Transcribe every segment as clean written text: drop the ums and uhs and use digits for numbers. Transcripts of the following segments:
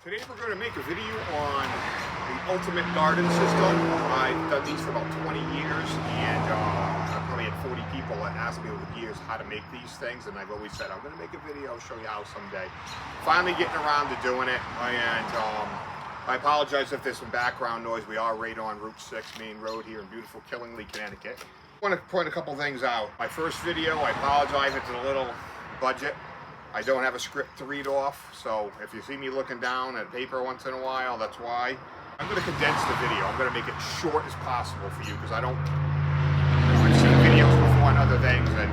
Today we're going to make a video on the ultimate garden system. I've done these for about 20 years and I've probably had 40 people that ask me over the years how to make these things, and I've always said I'm going to make a video, show you how someday. Finally getting around to doing it, and I apologize if there's some background noise. We are right on Route 6 Main Road here in beautiful Killingly, Connecticut. I want to point a couple things out. My first video, I apologize, it's a little budget. I don't have a script to read off, so if you see me looking down at paper once in a while, that's why. I'm going to condense the video. I'm going to make it short as possible for you because I've seen videos before on other things and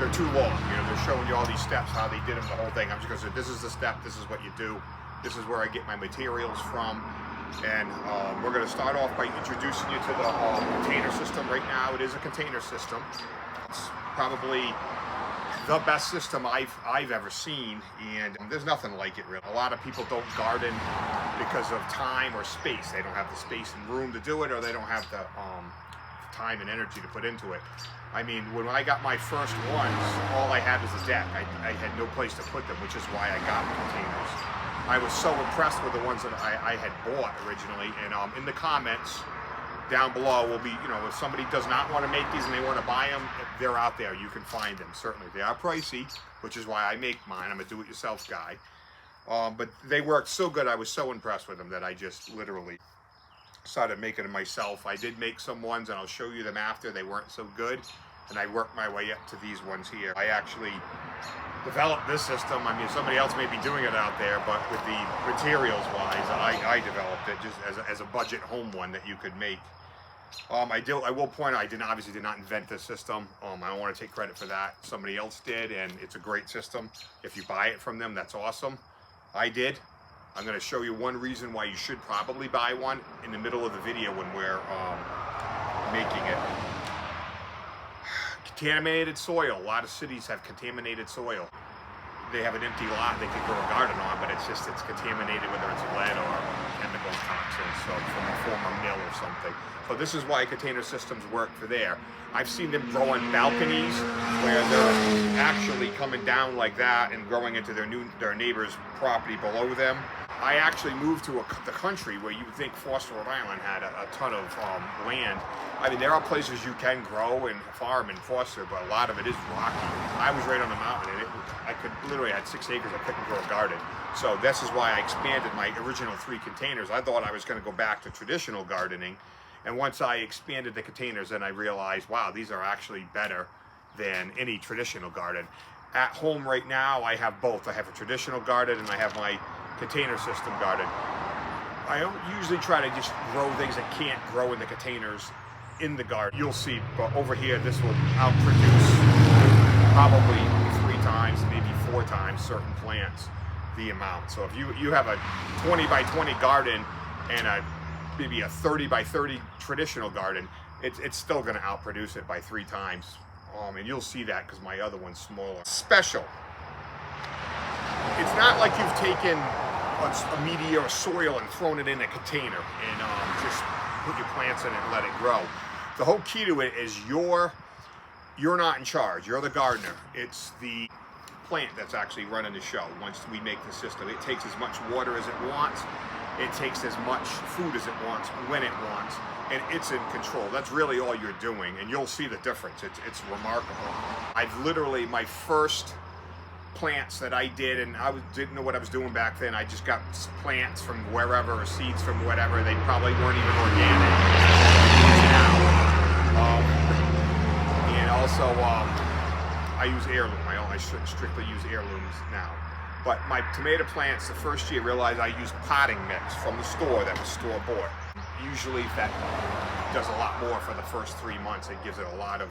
they're too long. You know, they're showing you all these steps, how they did them, the whole thing. I'm just going to say, this is the step, this is what you do, this is where I get my materials from. And we're going to start off by introducing you to the container system. Right now, it is a container system. It's probably the best system I've ever seen, and there's nothing like it really. A lot of people don't garden because of time or space. They don't have the space and room to do it, or they don't have the time and energy to put into it. I mean, when I got my first ones, all I had was a deck. I had no place to put them, which is why I got containers. I was so impressed with the ones that I had bought originally, and in the comments down below will be, you know, if somebody does not want to make these and they want to buy them, they're out there. You can find them, certainly. They are pricey, which is why I make mine. I'm a do-it-yourself guy. But they worked so good, I was so impressed with them that I just literally started making them myself. I did make some ones, and I'll show you them after. They weren't so good, and I worked my way up to these ones here. I actually developed this system. I mean, somebody else may be doing it out there, but with the materials-wise, I developed it just as a budget home one that you could make. I will point out, I obviously did not invent this system. I don't want to take credit for that. Somebody else did, and it's a great system. If you buy it from them, that's awesome. I did. I'm going to show you one reason why you should probably buy one in the middle of the video when we're making it. Contaminated soil. A lot of cities have contaminated soil. They have an empty lot they could grow a garden on, but it's contaminated, whether it's lead or chemical toxins, so from a former mill or something. So this is why container systems work for there. I've seen them grow on balconies where they're actually coming down like that and growing into their neighbor's property below them. I actually moved to the country where you would think Foster, Rhode Island had a ton of land. I mean, there are places you can grow and farm in Foster, but a lot of it is rocky. I was right on the mountain, and I could literally had 6 acres. I couldn't grow a garden. So this is why I expanded my original 3 containers. I thought I was going to go back to traditional gardening, and once I expanded the containers, then I realized, wow, these are actually better than any traditional garden. At home right now, I have both. I have a traditional garden and I have my container system garden. I don't usually try to just grow things that can't grow in the containers in the garden. You'll see, but over here, this will outproduce probably 3 times, maybe 4 times certain plants the amount. So if you have a 20 by 20 garden and maybe a 30 by 30 traditional garden, it's still going to outproduce it by 3 times. And you'll see that because my other one's smaller. Special. It's not like you've taken a media or soil and thrown it in a container and just put your plants in it and let it grow. The whole key to it is you're not in charge. You're the gardener. It's the plant that's actually running the show. Once we make the system, it takes as much water as it wants. It takes as much food as it wants when it wants, and it's in control. That's really all you're doing, and you'll see the difference. It's remarkable. I've literally, my first plants that I did, and didn't know what I was doing back then. I just got plants from wherever or seeds from whatever. They probably weren't even organic. And also, I use heirloom. I strictly use heirlooms now. But my tomato plants, the first year, I realized I used potting mix from the store that was store-bought. Usually that does a lot more for the first 3 months. It gives it a lot of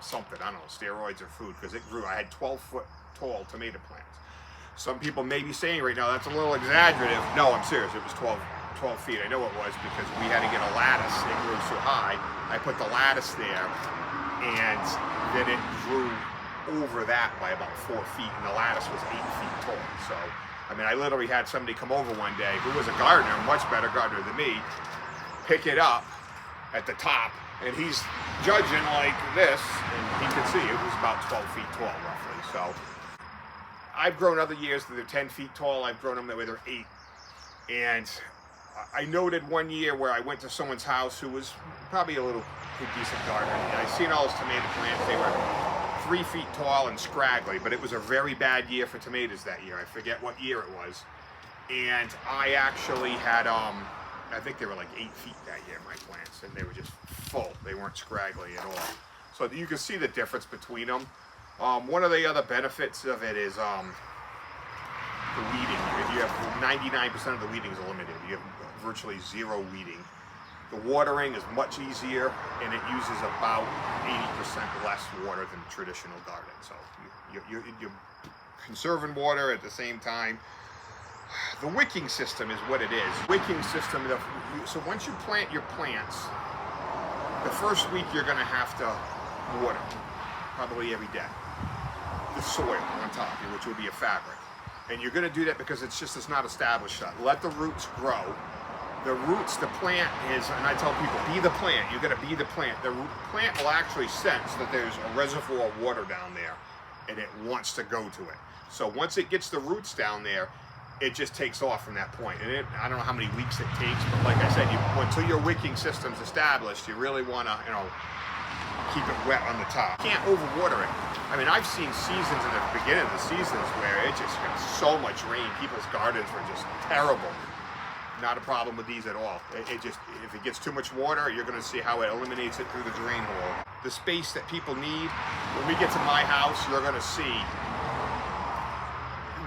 something, I don't know, steroids or food, because it grew. I had 12-foot tall tomato plants. Some people may be saying right now, that's a little exaggerative. No, I'm serious, it was 12 feet. I know it was because we had to get a lattice. It grew so high. I put the lattice there, and then it grew over that by about 4 feet, and the lattice was 8 feet tall. So, I mean, I literally had somebody come over one day who was a gardener, a much better gardener than me, pick it up at the top, and he's judging like this, and he could see it was about 12 feet tall, roughly. So, I've grown other years that they're 10 feet tall. I've grown them where they're 8, And I noted one year where I went to someone's house who was probably a little pretty decent gardener, and I seen all his tomato plants. They were 3 feet tall and scraggly, but it was a very bad year for tomatoes that year. I forget what year it was. And I actually had, I think they were like 8 feet that year, my plants, and they were just full. They weren't scraggly at all. So you can see the difference between them. One of the other benefits of it is the weeding. If you have 99% of the weeding is eliminated, you have virtually zero weeding. The watering is much easier, and it uses about 80% less water than traditional garden. So you're conserving water at the same time. The wicking system is what it is. Wicking system, so once you plant your plants, the first week you're going to have to water, probably every day, the soil on top, which will be a fabric. And you're going to do that because it's not established yet. Let the roots grow. The roots, the plant is, and I tell people, be the plant. You got to be the plant. The plant will actually sense that there's a reservoir of water down there, and it wants to go to it. So once it gets the roots down there, it just takes off from that point. And I don't know how many weeks it takes, but like I said, until your wicking system's established, you really want to, keep it wet on the top. You can't overwater it. I mean, I've seen seasons in the beginning of the seasons where it just got so much rain, people's gardens were just terrible. Not a problem with these at all. It just, if it gets too much water, you're going to see how it eliminates it through the drain hole. The space that people need, when we get to my house, you're going to see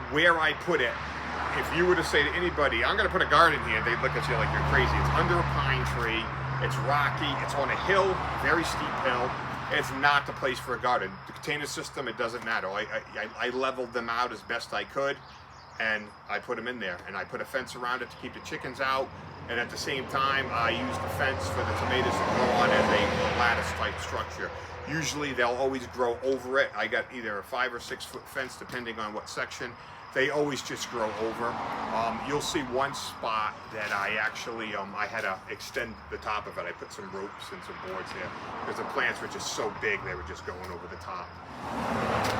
where I put it. If you were to say to anybody, I'm going to put a garden here, they'd look at you like you're crazy. It's under a pine tree, it's rocky, it's on a hill, very steep hill. It's not the place for a garden. The container system, it doesn't matter. I leveled them out as best I could, and I put them in there. And I put a fence around it to keep the chickens out, and at the same time, I used the fence for the tomatoes to grow on as a lattice type structure. Usually they'll always grow over it. I got either a 5 or 6 foot fence, depending on what section. They always just grow over. You'll see one spot that I actually, I had to extend the top of it. I put some ropes and some boards there because the plants were just so big, they were just going over the top.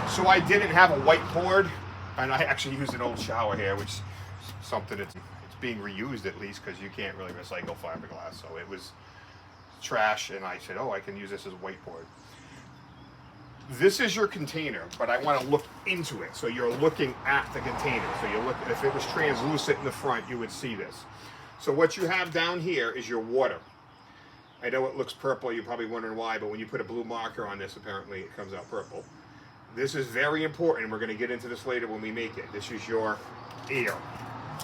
So I didn't have a whiteboard, and I actually used an old shower here, which is something it's being reused at least, because you can't really recycle fiberglass. So it was trash, and I said, oh, I can use this as a whiteboard. This is your container, but I want to look into it. So you're looking at the container. So you look, if it was translucent in the front, you would see this. So what you have down here is your water. I know it looks purple, you're probably wondering why, but when you put a blue marker on this, apparently it comes out purple. This is very important, and we're going to get into this later when we make it. This is your air.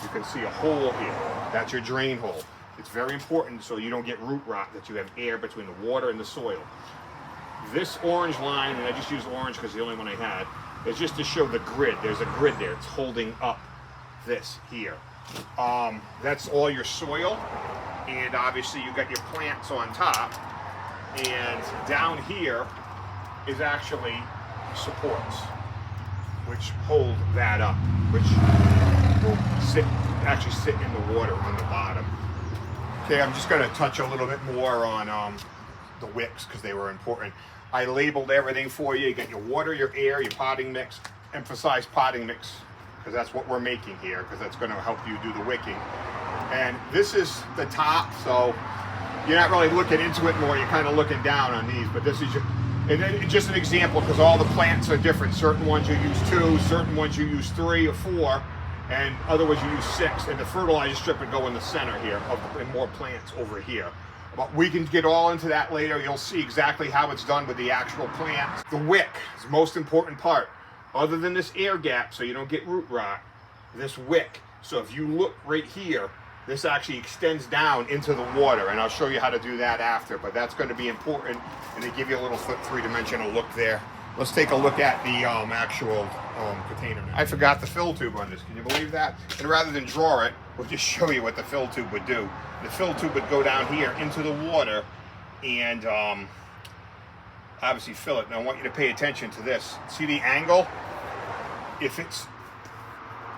You can see a hole here. That's your drain hole. It's very important so you don't get root rot, that you have air between the water and the soil. This orange line, and I just used orange because the only one I had, is just to show the grid. There's a grid there. It's holding up this here. That's all your soil, and obviously you got your plants on top, and down here is actually supports, which hold that up, which will actually sit in the water on the bottom. Okay, I'm just going to touch a little bit more on the wicks because they were important. I labeled everything for you. You got your water, your air, your potting mix. Emphasize potting mix because that's what we're making here, because that's going to help you do the wicking. And this is the top, so you're not really looking into it more. You're kind of looking down on these, but this is your, and then just an example, because all the plants are different. Certain ones you use 2, certain ones you use 3 or 4, and other ones you use 6. And the fertilizer strip would go in the center here, and more plants over here. But we can get all into that later. You'll see exactly how it's done with the actual plants. The wick is the most important part. Other than this air gap, so you don't get root rot, this wick. So if you look right here, this actually extends down into the water, and I'll show you how to do that after, but that's going to be important, and they give you a little 3-dimensional look there. Let's take a look at the actual container now. I forgot the fill tube on this. Can you believe that? And rather than draw it, we'll just show you what the fill tube would do. The fill tube would go down here into the water and obviously fill it. Now I want you to pay attention to this. See the angle?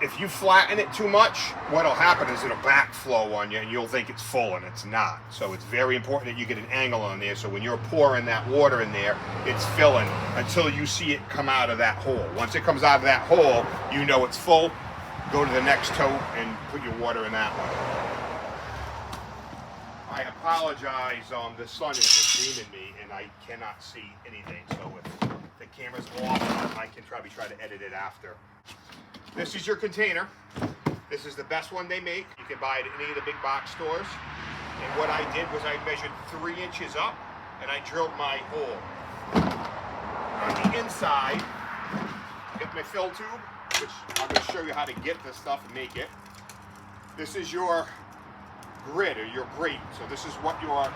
If you flatten it too much, what'll happen is it'll backflow on you and you'll think it's full, and it's not. So it's very important that you get an angle on there, so when you're pouring that water in there, it's filling until you see it come out of that hole. Once it comes out of that hole, you know it's full. go to the next tote and put your water in that one. I apologize, the sun is just beaming me and I cannot see anything, so if the camera's off, I can probably try to edit it after. This is your container. This is the best one they make. You can buy it at any of the big box stores. And what I did was I measured 3 inches up and I drilled my hole. On the inside, I got my fill tube, which I'm going to show you how to get this stuff and make it. This is your grid or your grate. So this is what your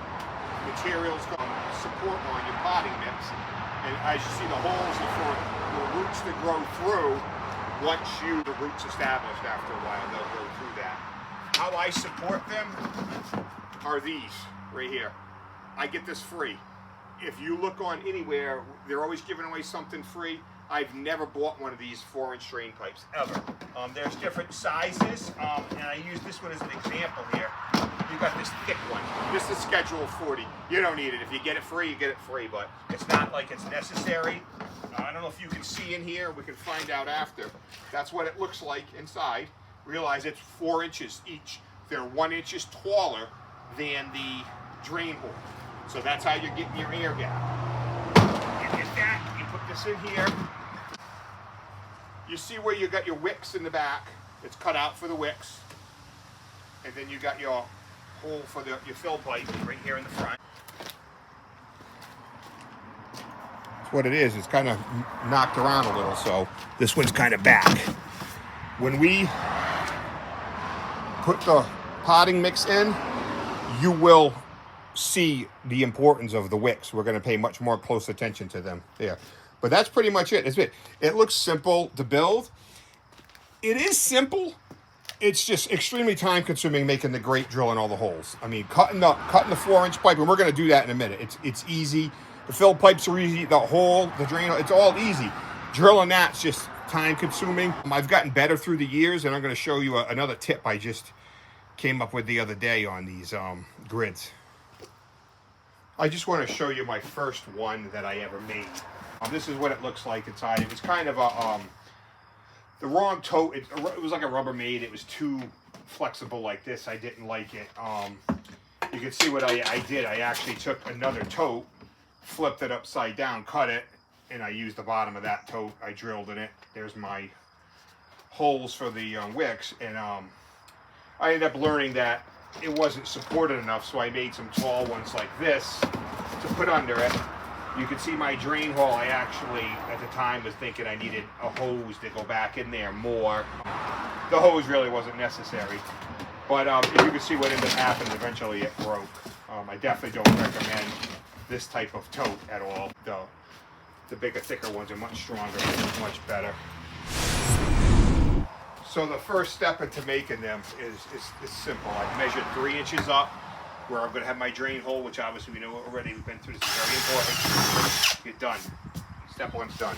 materials going to support on your potting mix. And as you see, the holes are for the roots to grow through. Once the roots established, after a while, they'll go through that. How I support them are these right here. I get this free. If you look on anywhere, they're always giving away something free. I've never bought one of these 4-inch drain pipes, ever. There's different sizes, and I use this one as an example here. You got this thick one. This is Schedule 40. You don't need it. If you get it free, you get it free, but it's not like it's necessary. I don't know if you can see in here. We can find out after. That's what it looks like inside. Realize it's 4 inches each. They're 1 inch taller than the drain hole. So that's how you're getting your air gap. You get that, you put this in here. You see where you got your wicks in the back. It's cut out for the wicks. And then you got your hole for your fill pipe right here in the front. That's what it is. It's kind of knocked around a little, so this one's kind of back. When we put the potting mix in, you will see the importance of the wicks. We're going to pay much more close attention to them there. But that's pretty much it. It looks simple to build. It is simple. It's just extremely time consuming making the grate, drilling all the holes. I mean, cutting the 4-inch pipe, and we're going to do that in a minute. It's easy. The fill pipes are easy. The hole, the drain, it's all easy. Drilling that's just time consuming. I've gotten better through the years, and I'm going to show you another tip I just came up with the other day on these grids. I just want to show you my first one that I ever made. This is what it looks like inside. It was kind of a the wrong tote. It was like a Rubbermaid. It was too flexible like this. I didn't like it. You can see what I did. I actually took another tote, flipped it upside down, cut it, and I used the bottom of that tote. I drilled in it. There's my holes for the wicks, and I ended up learning that it wasn't supported enough, so I made some tall ones like this to put under it. You can see my drain hole. I actually, at the time, was thinking I needed a hose to go back in there more. The hose really wasn't necessary. But if you can see what ended up happening, eventually it broke. I definitely don't recommend this type of tote at all. The bigger, thicker ones are much stronger, much better. So the first step into making them is simple. I've measured 3 inches up where I'm going to have my drain hole, which obviously we know already. We've been through this. Is very important. Get done. Step 1's done.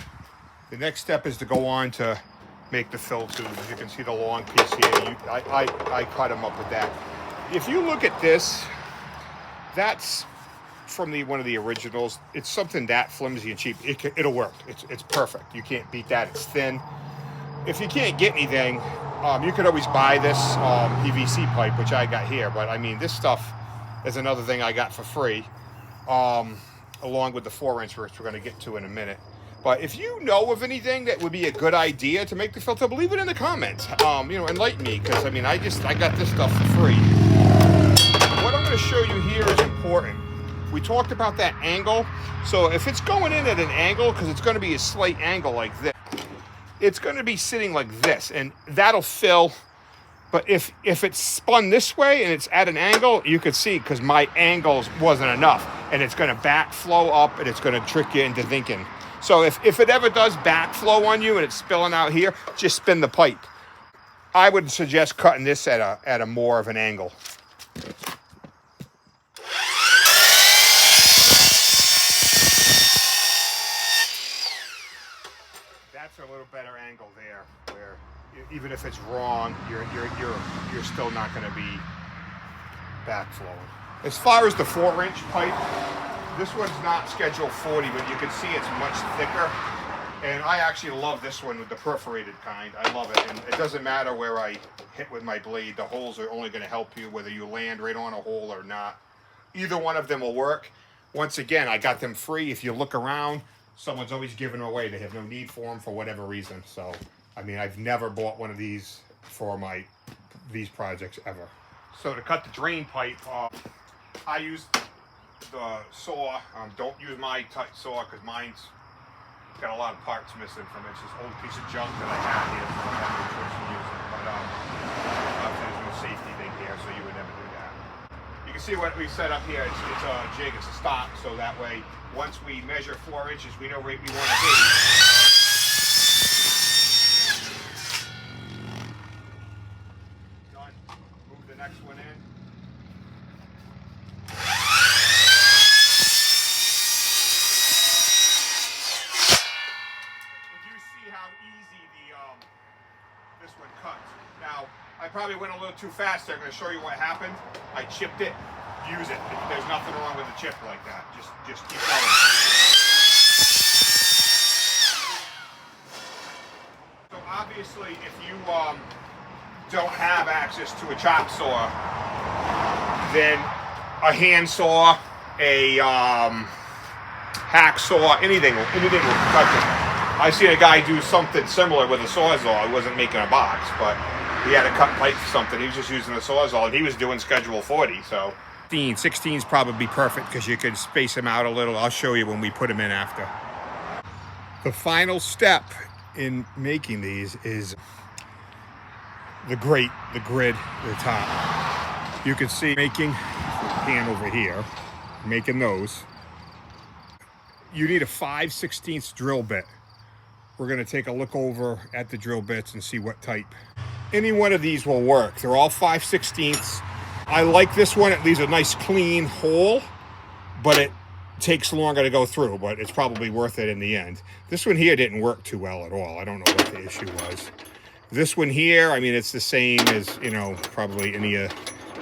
The next step is to go on to make the fill tube. As you can see the long piece here. I cut them up with that. If you look at this, that's from one of the originals. It's something that flimsy and cheap. It'll work. It's perfect. You can't beat that. It's thin. If you can't get anything, you could always buy this PVC pipe, which I got here. But I mean, this stuff is another thing I got for free, along with the 4-inch, which we're going to get to in a minute. But if you know of anything that would be a good idea to make the fill tub, leave it in the comments. Enlighten me, because I mean, I got this stuff for free. What I'm going to show you here is important. We talked about that angle. So if it's going in at an angle, because it's going to be a slight angle like this, it's going to be sitting like this, and that'll fill. But if it's spun this way and it's at an angle, you could see, because my angles wasn't enough, and it's going to backflow up, and it's going to trick you into thinking. So if it ever does backflow on you and it's spilling out here, just spin the pipe. I would suggest cutting this at a more of an angle. That's a little better angle there, where even if it's wrong, you're still not going to be backflowing. As far as the 4-inch pipe, this one's not Schedule 40, but you can see it's much thicker. And I actually love this one with the perforated kind. I love it. And it doesn't matter where I hit with my blade. The holes are only going to help you whether you land right on a hole or not. Either one of them will work. Once again, I got them free. If you look around, someone's always giving them away. They have no need for them for whatever reason. So, I mean, I've never bought one of these for these projects ever. So to cut the drain pipe, I use the saw. Don't use my tight saw because mine's got a lot of parts missing from it. It's this old piece of junk that I had here, so I have no choice to use it. But there's no safety thing here, so you would never do that. You can see what we set up here. It's a jig, it's a stop, so that way, once we measure 4 inches, we know where we want to be. Done. Move the next one in. How easy this one cuts. Now, I probably went a little too fast there. I'm going to show you what happened. I chipped it. Use it. There's nothing wrong with a chip like that. Just keep going. So obviously, if you don't have access to a chop saw, then a hand saw, a hacksaw, anything will cut it. I seen a guy do something similar with a Sawzall. He wasn't making a box, but he had to cut pipe for something. He was just using a Sawzall, and he was doing schedule 40, so. 16 is probably perfect because you can space them out a little. I'll show you when we put them in after. The final step in making these is the grate, the grid, the top. You can see making pan over here, making those. You need a 5/16 drill bit. We're going to take a look over at the drill bits and see what type. Any one of these will work. They're all 5/16. I like this one. It leaves a nice clean hole, but it takes longer to go through, but it's probably worth it in the end. This one here didn't work too well at all. I don't know what the issue was. This one here, I mean, it's the same as, you know, probably any of,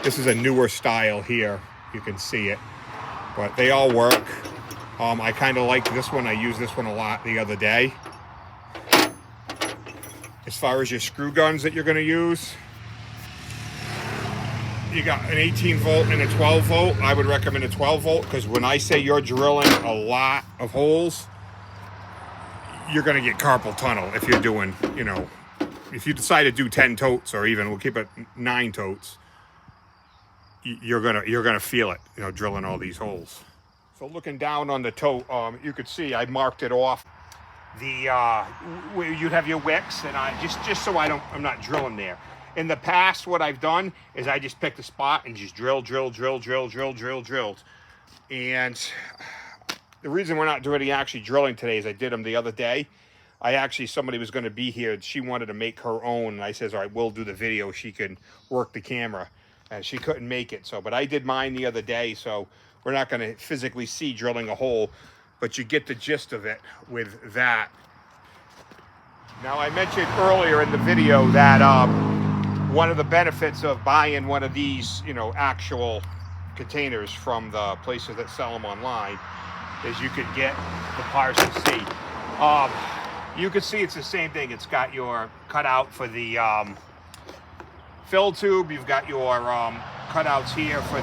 this is a newer style here. You can see it, but they all work. I kind of like this one. I used this one a lot the other day. As far as your screw guns that you're going to use, you got an 18 volt and a 12 volt. I would recommend a 12 volt because when I say you're drilling a lot of holes, you're going to get carpal tunnel if you're doing, you know, if you decide to do 10 totes or even, we'll keep it 9 totes, you're gonna feel it, you know, drilling all these holes. So looking down on the tote, you could see I marked it off. Where you'd have your wicks, and I just so I'm not drilling there. In the past, what I've done is I just picked a spot and just drilled. And the reason we're not doing actually drilling today is I did them the other day. Somebody was going to be here. She wanted to make her own, and I says, all right, we'll do the video. She can work the camera, and she couldn't make it. So, but I did mine the other day, so we're not going to physically see drilling a hole, but you get the gist of it with that. Now, I mentioned earlier in the video that one of the benefits of buying one of these, you know, actual containers from the places that sell them online is you could get the parts to see. You can see it's the same thing. It's got your cutout for the fill tube. You've got your cutouts here for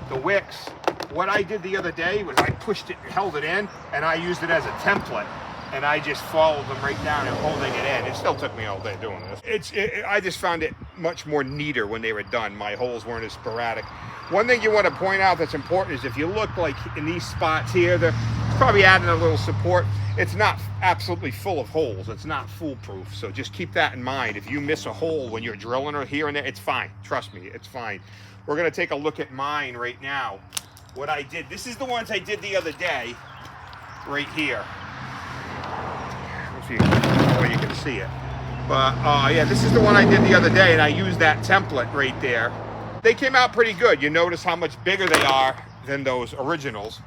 the wicks. What I did the other day was I pushed it, held it in, and I used it as a template. And I just followed them right down and holding it in. It still took me all day doing this. I just found it much more neater when they were done. My holes weren't as sporadic. One thing you want to point out that's important is if you look like in these spots here, they're probably adding a little support. It's not absolutely full of holes. It's not foolproof. So just keep that in mind. If you miss a hole when you're drilling or here and there, it's fine. Trust me, it's fine. We're going to take a look at mine right now. What I did, this is the ones I did the other day, right here. Let's see where you can see it. But yeah, this is the one I did the other day, and I used that template right there. They came out pretty good. You notice how much bigger they are than those originals.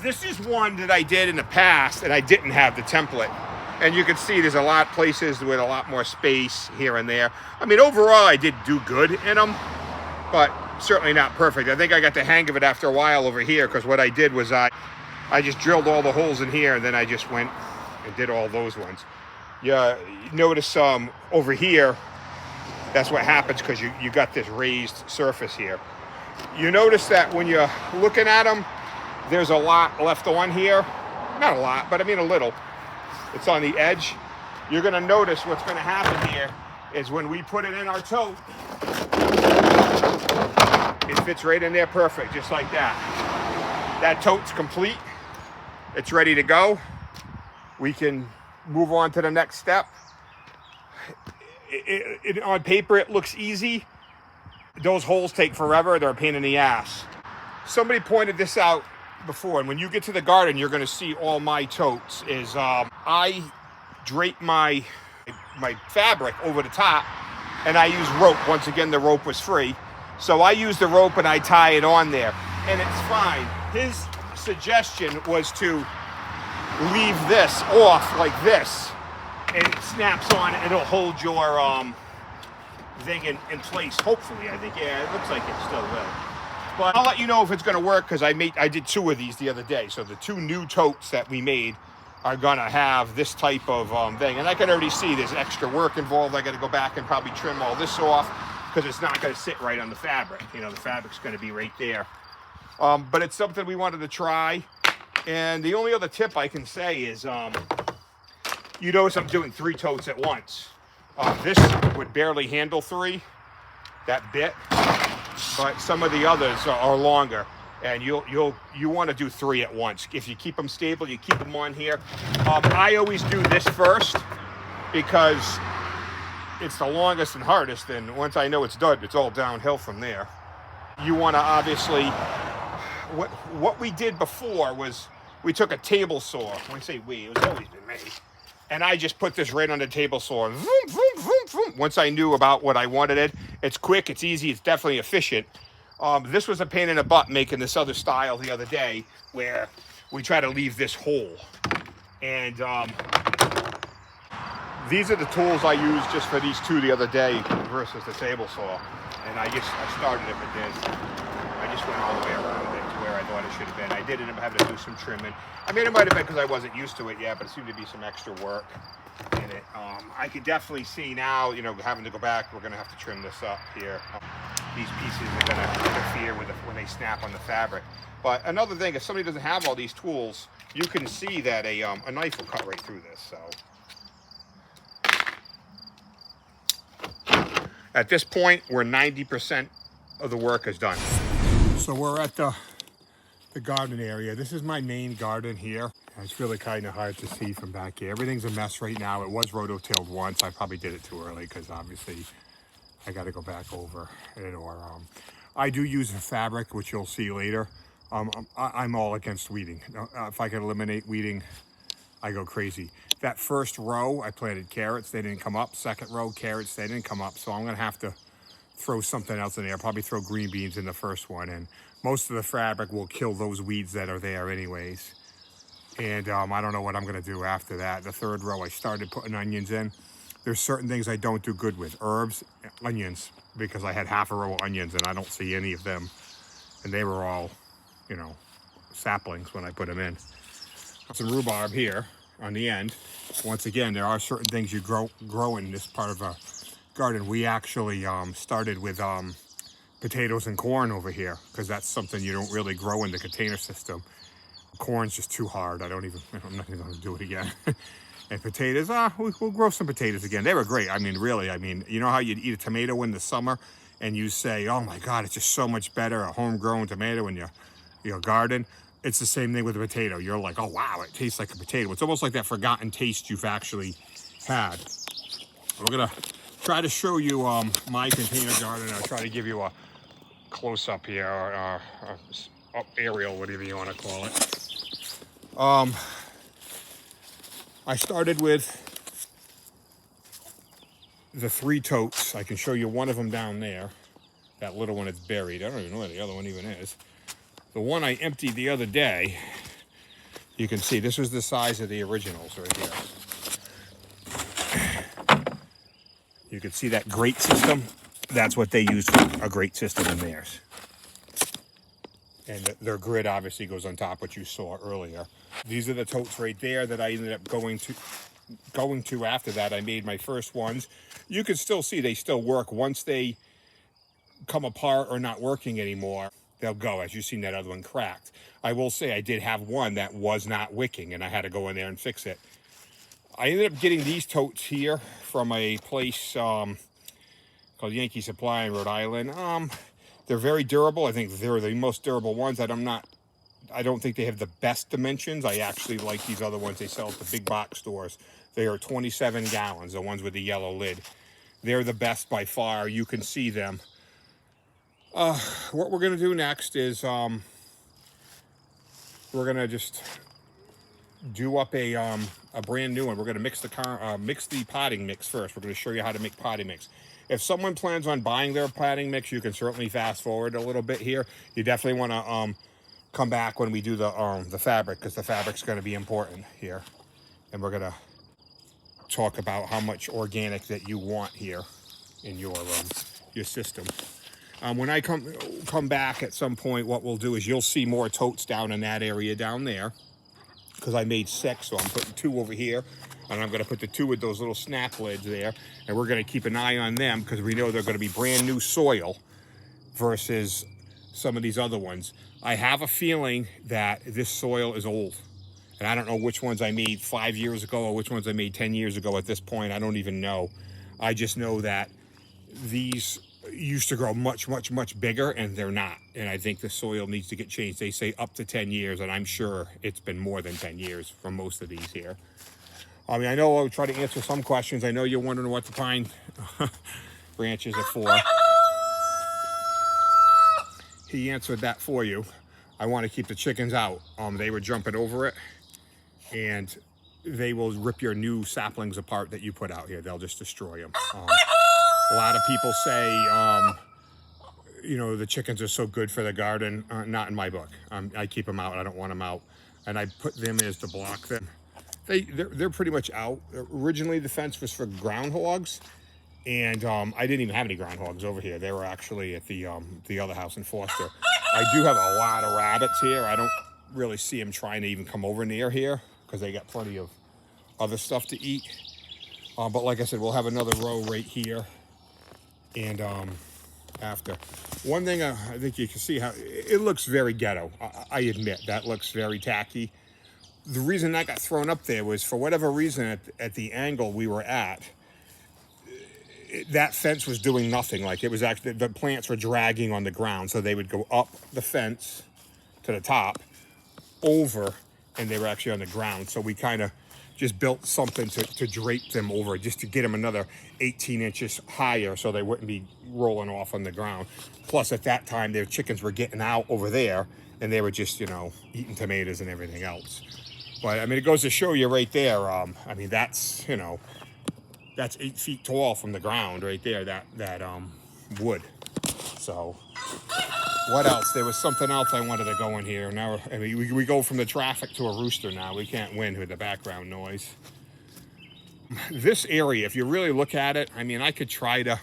This is one that I did in the past, and I didn't have the template. And you can see there's a lot of places with a lot more space here and there. I mean, overall, I did do good in them, but certainly not perfect. I think I got the hang of it after a while over here, because what I did was I just drilled all the holes in here, and then I just went and did all those ones. You notice over here, that's what happens because you got this raised surface here. You notice that when you're looking at them, there's a lot left on here. Not a lot, but I mean a little. It's on the edge. You're gonna notice what's gonna happen here is when we put it in our tote, it fits right in there perfect, just like that. That tote's complete. It's ready to go. We can move on to the next step. On paper, it looks easy. Those holes take forever. They're a pain in the ass. Somebody pointed this out before, and when you get to the garden, you're going to see all my totes. I drape my fabric over the top, and I use rope. Once again, the rope was free. So I use the rope and I tie it on there, and it's fine. His suggestion was to leave this off like this, and it snaps on, and it'll hold your thing in place, hopefully. I think, yeah, it looks like it still will. But I'll let you know if it's going to work, because I did 2 of these the other day. So the 2 new totes that we made are going to have this type of thing. And I can already see there's extra work involved. I got to go back and probably trim all this off, because it's not going to sit right on the fabric. You know, the fabric's going to be right there. But it's something we wanted to try. And the only other tip I can say is, you notice I'm doing 3 totes at once. This would barely handle 3, that bit, but some of the others are longer, and you want to do 3 at once. If you keep them stable, you keep them on here. I always do this first because it's the longest and hardest, and once I know it's done, it's all downhill from there. You want to obviously, what we did before was we took a table saw. When I say we, it was always been me. And I just put this right on the table saw. Vroom, vroom, vroom, vroom. Once I knew about what I wanted it, it's quick, it's easy, it's definitely efficient. This was a pain in the butt making this other style the other day where we try to leave this hole. And these are the tools I used just for these 2 the other day versus the table saw. And I started it with this. I just went all the way around it to where I thought it should have been. I did end up having to do some trimming. I mean, it might have been because I wasn't used to it yet, but it seemed to be some extra work in it. I could definitely see now, you know, having to go back, we're going to have to trim this up here. These pieces are going to interfere with when they snap on the fabric. But another thing, if somebody doesn't have all these tools, you can see that a knife will cut right through this. So at this point, we're 90% of the work is done. So we're at the garden area. This is my main garden here. It's really kind of hard to see from back here. Everything's a mess right now. It was rototilled once. I probably did it too early because obviously I got to go back over it. Or I do use a fabric, which you'll see later. I'm all against weeding. If I can eliminate weeding, I go crazy. That first row, I planted carrots. They didn't come up. Second row, carrots. They didn't come up. So I'm going to have to throw something else in there. Probably throw green beans in the first one. And most of the fabric will kill those weeds that are there anyways. And I don't know what I'm going to do after that. The third row, I started putting onions in. There's certain things I don't do good with. Herbs, onions, because I had half a row of onions and I don't see any of them. And they were all, you know, saplings when I put them in. Some rhubarb here on the end. Once again, there are certain things you grow in this part of a garden. We actually started with potatoes and corn over here because that's something you don't really grow in the container system. Corn's just too hard. I'm not even going to do it again. And potatoes, we'll grow some potatoes again. They were great. I mean, really, you know how you'd eat a tomato in the summer and you say, oh my God, it's just so much better, a homegrown tomato in your garden. It's the same thing with a potato. You're like, oh wow, it tastes like a potato. It's almost like that forgotten taste you've actually had. We're going to try to show you my container garden. I'll try to give you a close-up here, or aerial, whatever you want to call it. I started with the 3 totes. I can show you one of them down there. That little one is buried. I don't even know where the other one even is. The one I emptied the other day, you can see this was the size of the originals right here. You can see that grate system. That's what they use for a grate system in theirs. And their grid obviously goes on top, what you saw earlier. These are the totes right there that I ended up going to after that. I made my first ones. You can still see they still work. Once they come apart or not working anymore, they'll go. As you've seen, that other one cracked. I will say I did have one that was not wicking, and I had to go in there and fix it. I ended up getting these totes here from a place called Yankee Supply in Rhode Island. They're very durable. I think they're the most durable ones. I don't think they have the best dimensions. I actually like these other ones they sell at the big box stores. They are 27 gallons, the ones with the yellow lid. They're the best by far. You can see them. What we're going to do next is we're going to just do up a brand new one. We're going to mix the potting mix first. We're going to show you how to make potting mix. If someone plans on buying their potting mix, you can certainly fast forward a little bit here. You definitely want to come back when we do the fabric, because the fabric's going to be important here. And we're going to talk about how much organic that you want here in your system. When I come back at some point, what we'll do is you'll see more totes down in that area down there, because I made 6, so I'm putting 2 over here, and I'm going to put the 2 with those little snap lids there, and we're going to keep an eye on them because we know they're going to be brand new soil versus some of these other ones. I have a feeling that this soil is old, and I don't know which ones I made 5 years ago or which ones I made 10 years ago at this point. I don't even know. I just know that these used to grow much, much, much bigger, and they're not. And I think the soil needs to get changed. They say up to 10 years, and I'm sure it's been more than 10 years for most of these here. I mean, I know I'll try to answer some questions. I know you're wondering what the pine branches are for. He answered that for you. I want to keep the chickens out. They were jumping over it, and they will rip your new saplings apart that you put out here. They'll just destroy them. A lot of people say, the chickens are so good for the garden. Not in my book. I keep them out. I don't want them out. And I put them as to block them. They're pretty much out. Originally, the fence was for groundhogs. And I didn't even have any groundhogs over here. They were actually at the other house in Foster. I do have a lot of rabbits here. I don't really see them trying to even come over near here because they got plenty of other stuff to eat. But like I said, we'll have another row right here. And after. One thing I think you can see how it looks very ghetto. I admit that looks very tacky. The reason that got thrown up there was for whatever reason at the angle we were at, that fence was doing nothing. Like it was actually, the plants were dragging on the ground. So they would go up the fence to the top, over, and they were actually on the ground. So we kind of just built something to drape them over, just to get them another 18 inches higher so they wouldn't be rolling off on the ground. Plus, at that time, their chickens were getting out over there, and they were just, eating tomatoes and everything else. But, I mean, it goes to show you right there, I mean, that's 8 feet tall from the ground right there, that wood. So, what else? There was something else I wanted to go in here. Now, I mean, we go from the traffic to a rooster now. We can't win with the background noise. This area, if you really look at it, I mean, I could try to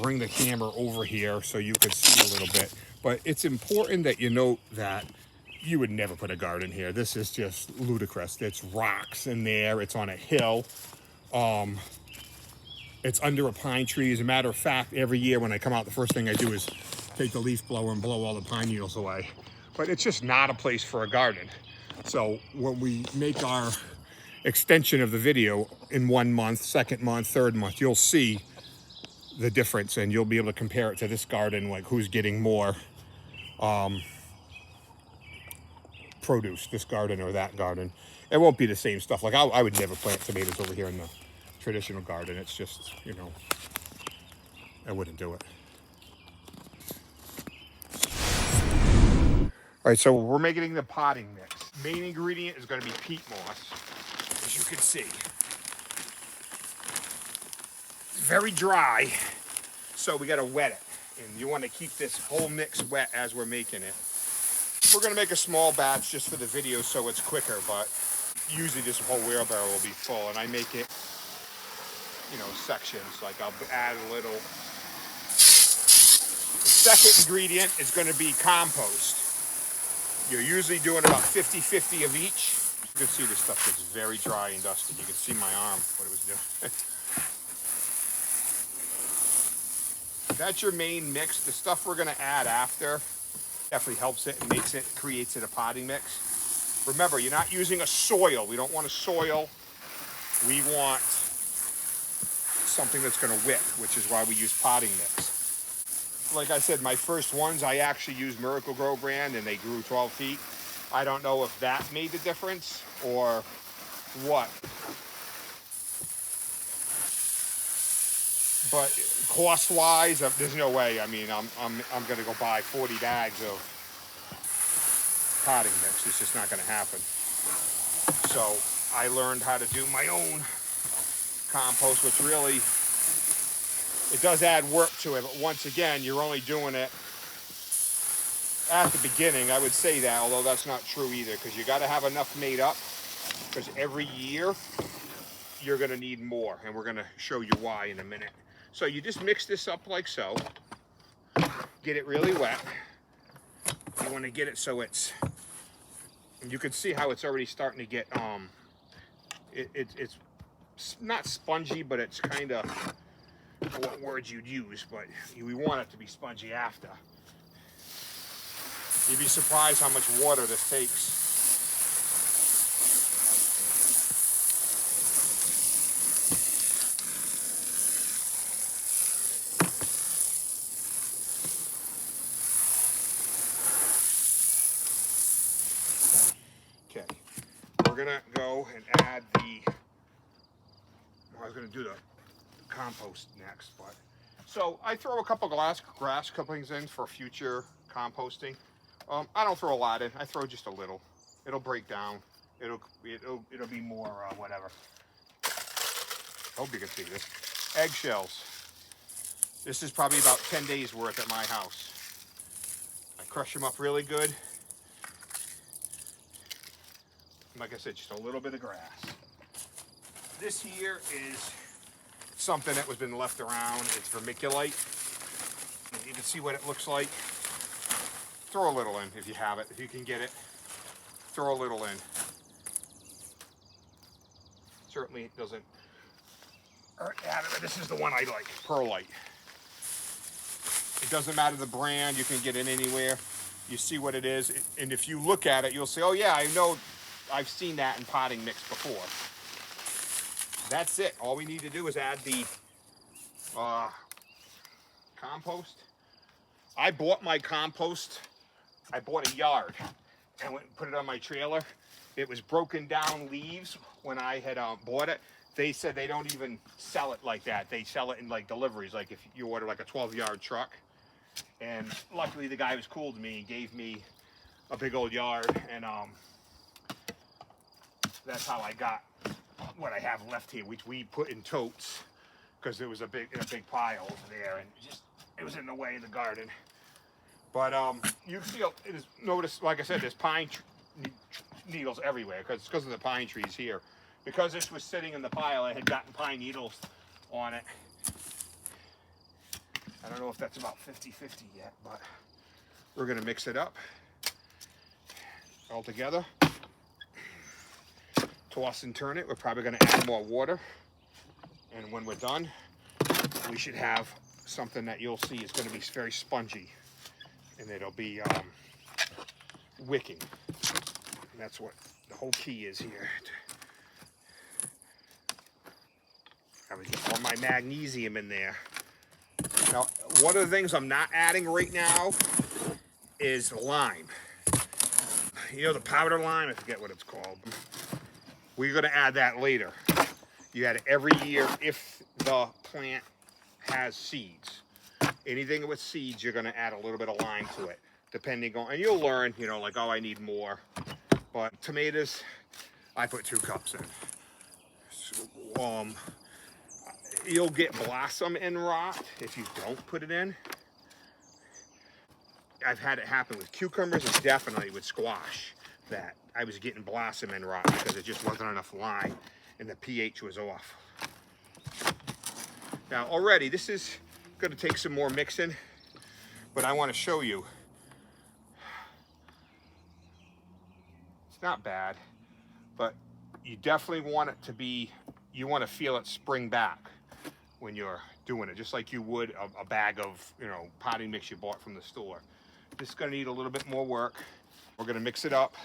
bring the camera over here so you could see a little bit. But it's important that you note that you would never put a garden here. This is just ludicrous. It's rocks in there. It's on a hill. It's under a pine tree. As a matter of fact, every year when I come out, the first thing I do is take the leaf blower and blow all the pine needles away. But it's just not a place for a garden. So when we make our extension of the video in 1 month, 2nd month, 3rd month, you'll see the difference, and you'll be able to compare it to this garden, like who's getting more produce, this garden or that garden. It won't be the same stuff. Like I would never plant tomatoes over here in the traditional garden. It's just, I wouldn't do it. All right, so we're making the potting mix. Main ingredient is going to be peat moss, as you can see. It's very dry, so we got to wet it. And you want to keep this whole mix wet as we're making it. We're going to make a small batch just for the video so it's quicker, but usually this whole wheelbarrow will be full, and I make it sections. Like I'll add a little second ingredient is going to be compost. You're usually doing about 50-50 of each. You can see this stuff gets very dry and dusty. You can see my arm, what it was doing. That's your main mix. The stuff we're going to add after definitely helps it and creates it a potting mix. Remember, you're not using a soil. We don't want a soil. We want something that's going to wick, which is why we use potting mix. Like I said, my first ones, I actually used Miracle Grow brand, and they grew 12 feet. I don't know if that made the difference or what. But cost-wise, there's no way. I mean, I'm going to go buy 40 bags of potting mix. It's just not going to happen. So I learned how to do my own compost, which really, it does add work to it. But once again, you're only doing it at the beginning. I would say that, although that's not true either, because you got to have enough made up, because every year you're going to need more, and we're going to show you why in a minute. So you just mix this up like so. Get it really wet. You want to get it so it's, you can see how it's already starting to get, it's not spongy, but it's kind of, what words you'd use, but we want it to be spongy after. You'd be surprised how much water this takes. Okay, we're gonna go and add I was gonna do the compost next, but so I throw a couple grass clippings in for future composting. I don't throw a lot in. I throw just a little. It'll break down. It'll be more whatever. Hope you can see this. Eggshells. This is probably about 10 days worth at my house. I crush them up really good. Like I said, just a little bit of grass. This here is something that was been left around. It's vermiculite. You can see what it looks like. Throw a little in if you have it. If you can get it, throw a little in. Certainly it doesn't hurt to have it, but this is the one I like, perlite. It doesn't matter the brand. You can get it anywhere. You see what it is, and if you look at it, you'll say, oh yeah, I know, I've seen that in potting mix before. That's it. All we need to do is add the compost. I bought my compost. I bought a yard and went and put it on my trailer. It was broken down leaves when I had bought it. They said they don't even sell it like that. They sell it in like deliveries, like if you order like a 12-yard truck. And luckily the guy was cool to me and gave me a big old yard, and that's how I got what I have left here, which we put in totes because there was a big pile over there, and it was in the way of the garden. But you feel it is. Notice, like I said, there's pine needles everywhere because of the pine trees here. Because this was sitting in the pile, I had gotten pine needles on it. I don't know if that's about 50-50 yet, but we're gonna mix it up all together. Toss and turn it. We're probably gonna add more water, and when we're done, we should have something that you'll see is gonna be very spongy, and it'll be wicking. And that's what the whole key is here. I was just throwing my magnesium in there. Now, one of the things I'm not adding right now is lime. You know, the powder lime? I forget what it's called. We're going to add that later. You add it every year if the plant has seeds. Anything with seeds, you're going to add a little bit of lime to it, depending on, and you'll learn, you know, like, oh, I need more. But tomatoes, I put 2 cups in. So, you'll get blossom and rot if you don't put it in. I've had it happen with cucumbers and definitely with squash, that I was getting blossom and rot because it just wasn't enough lime and the pH was off. Now already this is going to take some more mixing, but I want to show you. It's not bad, but you definitely want it to be, you want to feel it spring back when you're doing it, just like you would a bag of, you know, potting mix you bought from the store. This is going to need a little bit more work. We're going to mix it up,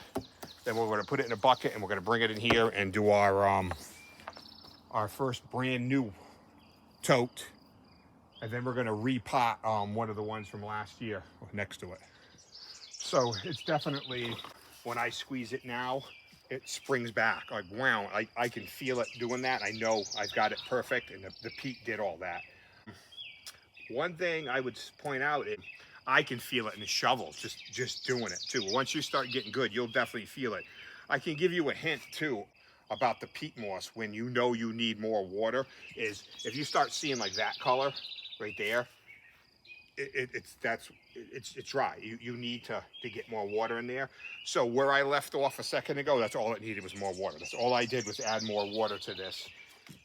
then we're going to put it in a bucket, and we're going to bring it in here and do our first brand new tote, and then we're going to repot one of the ones from last year next to it. So it's definitely, when I squeeze it now, it springs back. Like, wow, I can feel it doing that. I know I've got it perfect, and the peat did all that. One thing I would point out is I can feel it in the shovels, just doing it too. Once you start getting good, you'll definitely feel it. I can give you a hint too about the peat moss when you know you need more water, is if you start seeing like that color right there, it's dry. You need to get more water in there. So where I left off a second ago, that's all it needed was more water. That's all I did was add more water to this,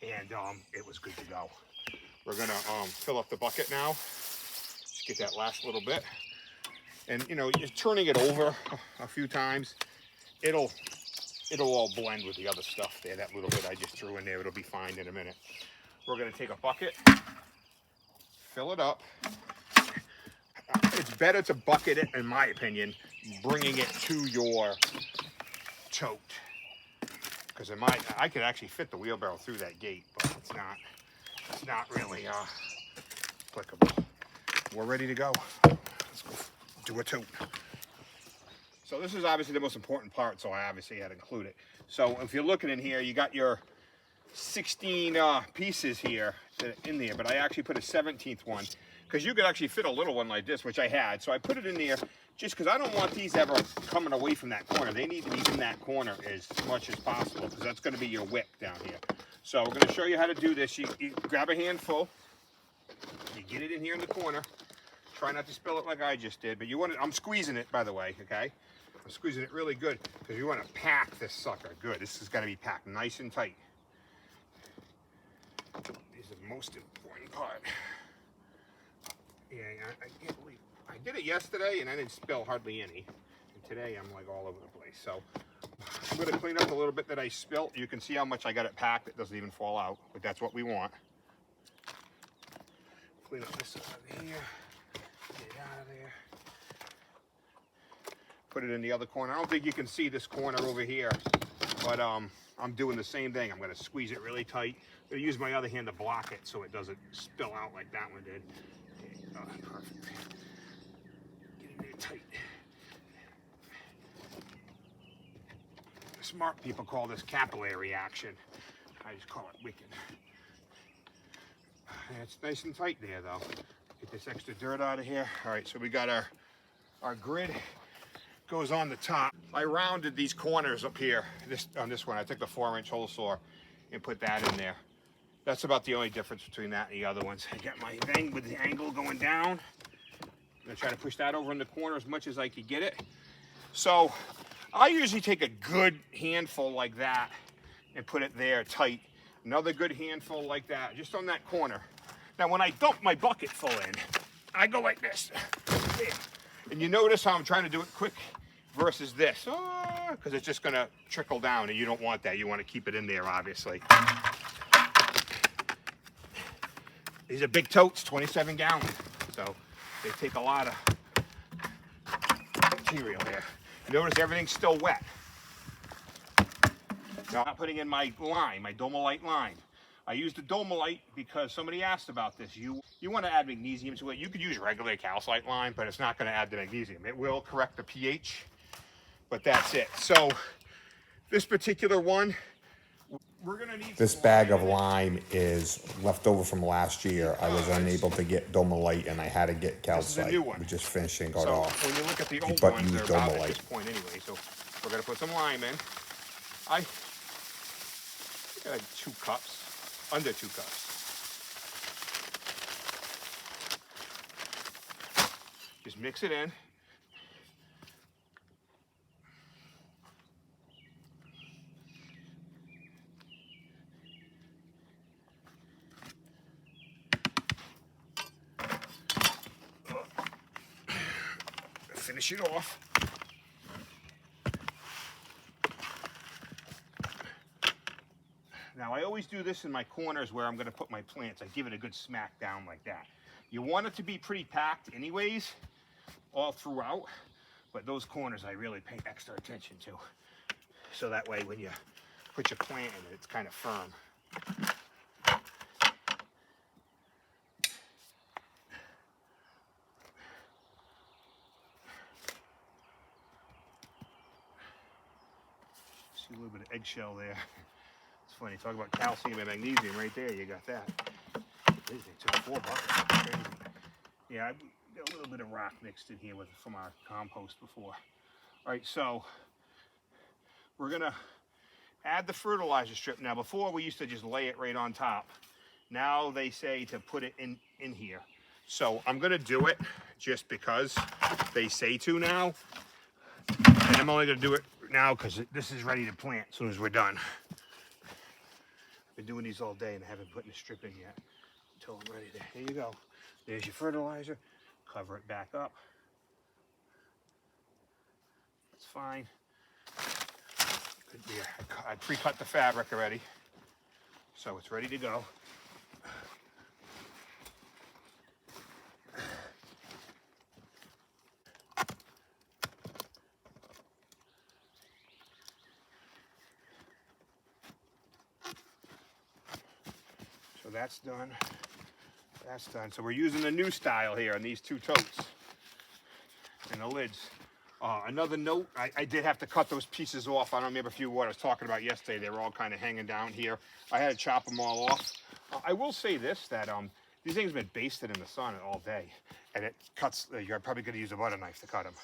and it was good to go. We're gonna fill up the bucket now. Just get that last little bit, and you know, you're turning it over a few times. It'll all blend with the other stuff there. That little bit I just threw in there, it'll be fine in a minute. We're gonna take a bucket, fill it up. It's better to bucket it, in my opinion, bringing it to your tote. Because I could actually fit the wheelbarrow through that gate, but it's not really applicable. We're ready to go. Let's go do a tote. So this is obviously the most important part, so I obviously had to include it. So if you're looking in here, you got your 16 pieces here in there, but I actually put a 17th one, because you could actually fit a little one like this, which I had. So I put it in there just because I don't want these ever coming away from that corner. They need to be in that corner as much as possible, because that's going to be your wick down here. So we're going to show you how to do this. You grab a handful, you get it in here in the corner. Try not to spill it like I just did, but you want it, I'm squeezing it, by the way, okay? I'm squeezing it really good, because you want to pack this sucker good. This has got to be packed nice and tight. This is the most important part. Yeah, I can't believe I did it yesterday and I didn't spill hardly any. And today I'm like all over the place. So I'm going to clean up a little bit that I spilt. You can see how much I got it packed. It doesn't even fall out, but that's what we want. Clean up this out of here. Get it out of there. Put it in the other corner. I don't think you can see this corner over here, but I'm doing the same thing. I'm going to squeeze it really tight. I'm going to use my other hand to block it so it doesn't spill out like that one did. Perfect. Get in there tight. Smart people call this capillary action. I just call it wicking. It's nice and tight there, though. Get this extra dirt out of here. All right, so we got our grid goes on the top. I rounded these corners up here. On this one, I took the 4-inch hole saw and put that in there. That's about the only difference between that and the other ones. I got my thing with the angle going down. I'm gonna try to push that over in the corner as much as I could get it. So I usually take a good handful like that and put it there tight. Another good handful like that, just on that corner. Now when I dump my bucket full in, I go like this. And you notice how I'm trying to do it quick versus this. Because it's just gonna trickle down and you don't want that. You wanna keep it in there, obviously. These are big totes, 27 gallons. So they take a lot of material there. You notice everything's still wet. Now I'm putting in my lime, my Domalite lime. I used the Domalite because somebody asked about this. You want to add magnesium to it. You could use regular calcite lime, but it's not going to add the magnesium. It will correct the pH, but that's it. So this particular one, we're going to need this bag of lime is left over from last year. I was unable to get Domalite and I had to get calcite. We just finished and got off. When you look at the old ones, they're about at this point anyway. So we're going to put some lime in. I got like 2 cups, under 2 cups. Just mix it in. finish it off. Now I always do this in my corners where I'm going to put my plants. I give it a good smack down like that. You want it to be pretty packed anyways, all throughout, but those corners I really pay extra attention to. So that way when you put your plant in it, it's kind of firm. See a little bit of eggshell there. It's funny, talk about calcium and magnesium right there, you got that. They took $4. Crazy. Yeah, I got a little bit of rock mixed in here from our compost before. All right, so we're gonna add the fertilizer strip. Now before we used to just lay it right on top. Now they say to put it in here. So I'm gonna do it just because they say to now. And I'm only gonna do it now because this is ready to plant as soon as we're done. I've been doing these all day and I haven't put the strip in yet until I'm ready to. Here you go. There's your fertilizer. Cover it back up. That's fine. I pre-cut the fabric already, so it's ready to go. So that's done. That's done. So we're using a new style here on these two totes and the lids. Another note, I did have to cut those pieces off. I don't remember what I was talking about yesterday. They were all kind of hanging down here. I had to chop them all off. I will say this, that these things have been basted in the sun all day, and it cuts. You're probably going to use a butter knife to cut them.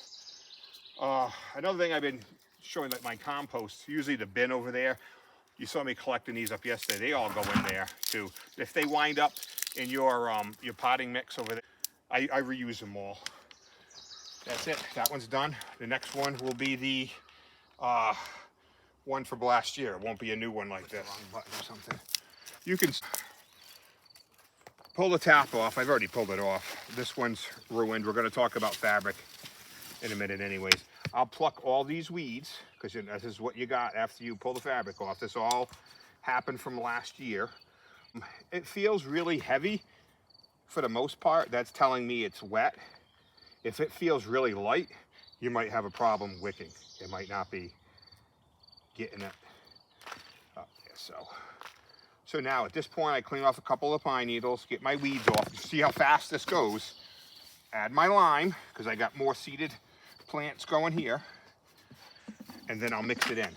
Another thing I've been showing, like my compost, usually the bin over there, you saw me collecting these up yesterday. They all go in there too. If they wind up in your potting mix over there, I reuse them all. That's it. That one's done. The next one will be the one from last year. It won't be a new one like this. Wrong button or something. You can pull the top off. I've already pulled it off. This one's ruined. We're going to talk about fabric in a minute anyways. I'll pluck all these weeds because this is what you got after you pull the fabric off. This all happened from last year. It feels really heavy for the most part. That's telling me it's wet. If it feels really light, you might have a problem wicking. It might not be getting it up there. So now at this point, I clean off a couple of pine needles, get my weeds off, see how fast this goes. Add my lime, because I got more seeded plants going here. And then I'll mix it in.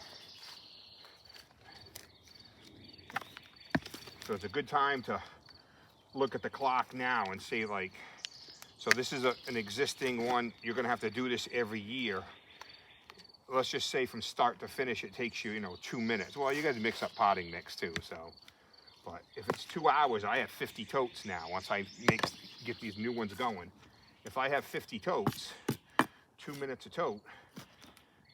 So it's a good time to look at the clock now and see, like, so this is an existing one. You're gonna have to do this every year. Let's just say from start to finish, it takes you, 2 minutes. Well, you guys mix up potting mix too, so. But if it's 2 hours, I have 50 totes now, once I get these new ones going. If I have 50 totes, 2 minutes a tote,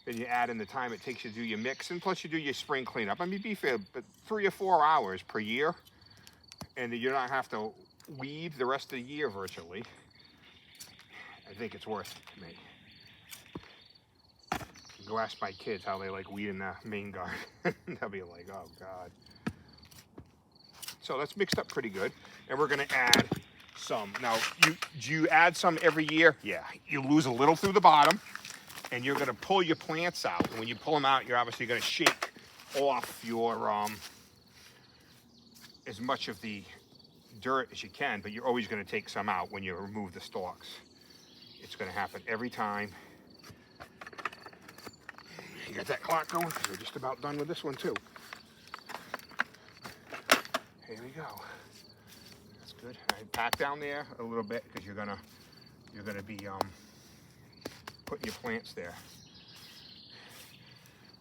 then you add in the time it takes you to do your mix, and plus you do your spring cleanup. I mean, be fair, but 3 or 4 hours per year, and you don't have to weed the rest of the year virtually. I think it's worth it to me. Go ask my kids how they like weeding the main garden. They'll be like, oh God. So that's mixed up pretty good. And we're gonna add some. Now, do you add some every year? Yeah, you lose a little through the bottom and you're gonna pull your plants out. And when you pull them out, you're obviously gonna shake off your, as much of the dirt as you can, but you're always gonna take some out when you remove the stalks. It's going to happen every time. You got that clock going? We're just about done with this one too. Here we go. That's good. All right, pack down there a little bit because you're gonna be putting your plants there.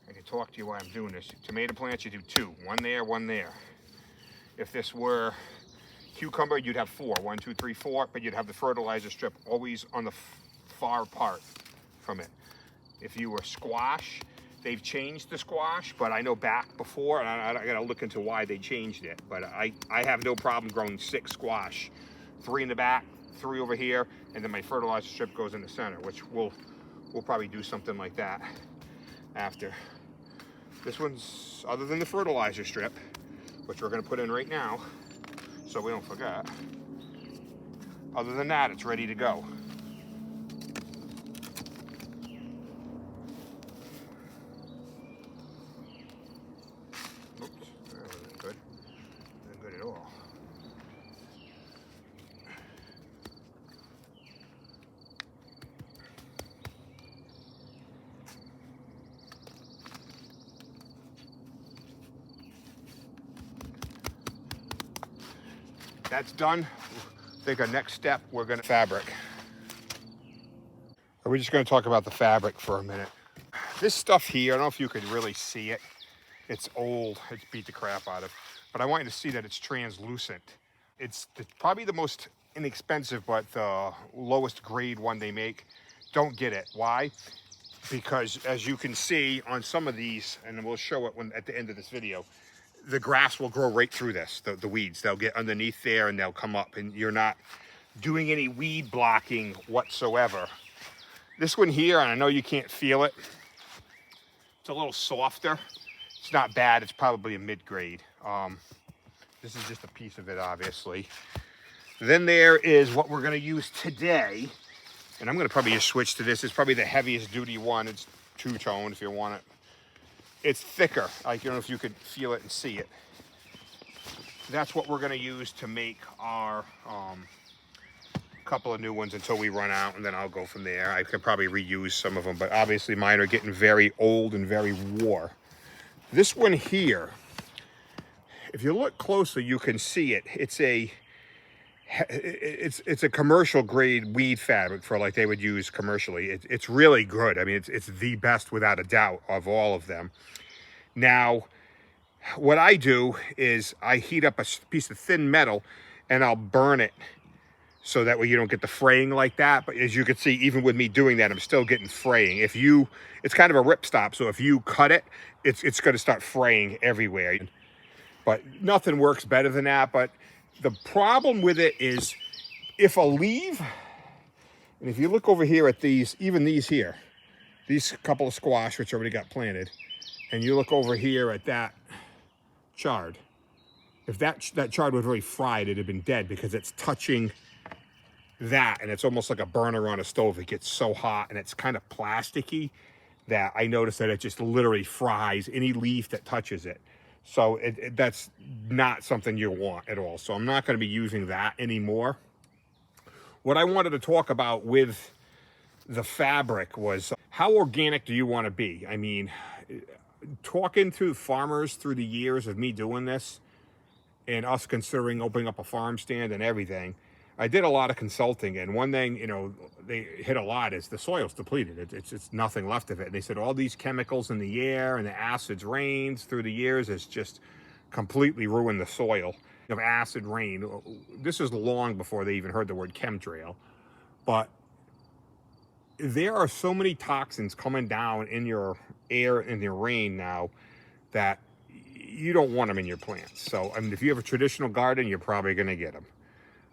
I can talk to you while I'm doing this. Tomato plants, you do 2. One there, one there. If this were cucumber, you'd have 4. 1, 2, 3, 4, but you'd have the fertilizer strip always on the far part from it. If you were squash, they've changed the squash, but I know back before, and I gotta look into why they changed it, but I have no problem growing 6 squash, 3 in the back, 3 over here, and then my fertilizer strip goes in the center, which will we'll probably do something like that after. This one's, other than the fertilizer strip, which we're gonna put in right now, so we don't forget. Other than that, it's ready to go. Oops, that wasn't good. Not good at all. That's done. I think our next step, we're gonna fabric. We're just gonna talk about the fabric for a minute. This stuff here, I don't know if you could really see it. It's old, it's beat the crap out of. But I want you to see that it's translucent. It's probably the most inexpensive, but the lowest grade one they make. Don't get it. Why? Because as you can see on some of these, and we'll show it at the end of this video, the grass will grow right through this, the weeds. They'll get underneath there and they'll come up, and you're not doing any weed blocking whatsoever. This one here, and I know you can't feel it, it's a little softer. It's not bad, it's probably a mid-grade. This is just a piece of it, obviously. Then there is what we're gonna use today, and I'm gonna probably just switch to this. It's probably the heaviest duty one. It's two-tone if you want it. It's thicker. I don't know if you could feel it and see it. That's what we're gonna use to make our couple of new ones until we run out, and then I'll go from there. I could probably reuse some of them, but obviously mine are getting very old and very wore. This one here, if you look closely, you can see it. It's a commercial grade weed fabric for like they would use commercially. It's really good. I mean, it's the best without a doubt of all of them. Now, what I do is I heat up a piece of thin metal and I'll burn it so that way you don't get the fraying like that. But as you can see, even with me doing that, I'm still getting fraying. It's kind of a ripstop, so if you cut it, it's going to start fraying everywhere. But nothing works better than that. But the problem with it is if a leaf, and if you look over here at these, even these here, these couple of squash, which already got planted, and you look over here at that chard, if that chard was really fried, it'd have been dead because it's touching that, and it's almost like a burner on a stove. It gets so hot, and it's kind of plasticky that I noticed that it just literally fries any leaf that touches it. So that's not something you want at all. So I'm not going to be using that anymore. What I wanted to talk about with the fabric was how organic do you want to be? I mean, talking to farmers through the years of me doing this and us considering opening up a farm stand and everything, I did a lot of consulting, and one thing, they hit a lot is the soil's depleted. It's nothing left of it. And they said all these chemicals in the air and the acids rains through the years has just completely ruined the soil. Of acid rain, this is long before they even heard the word chemtrail, but there are so many toxins coming down in your air and your rain now that you don't want them in your plants. So, I mean, if you have a traditional garden, you're probably going to get them,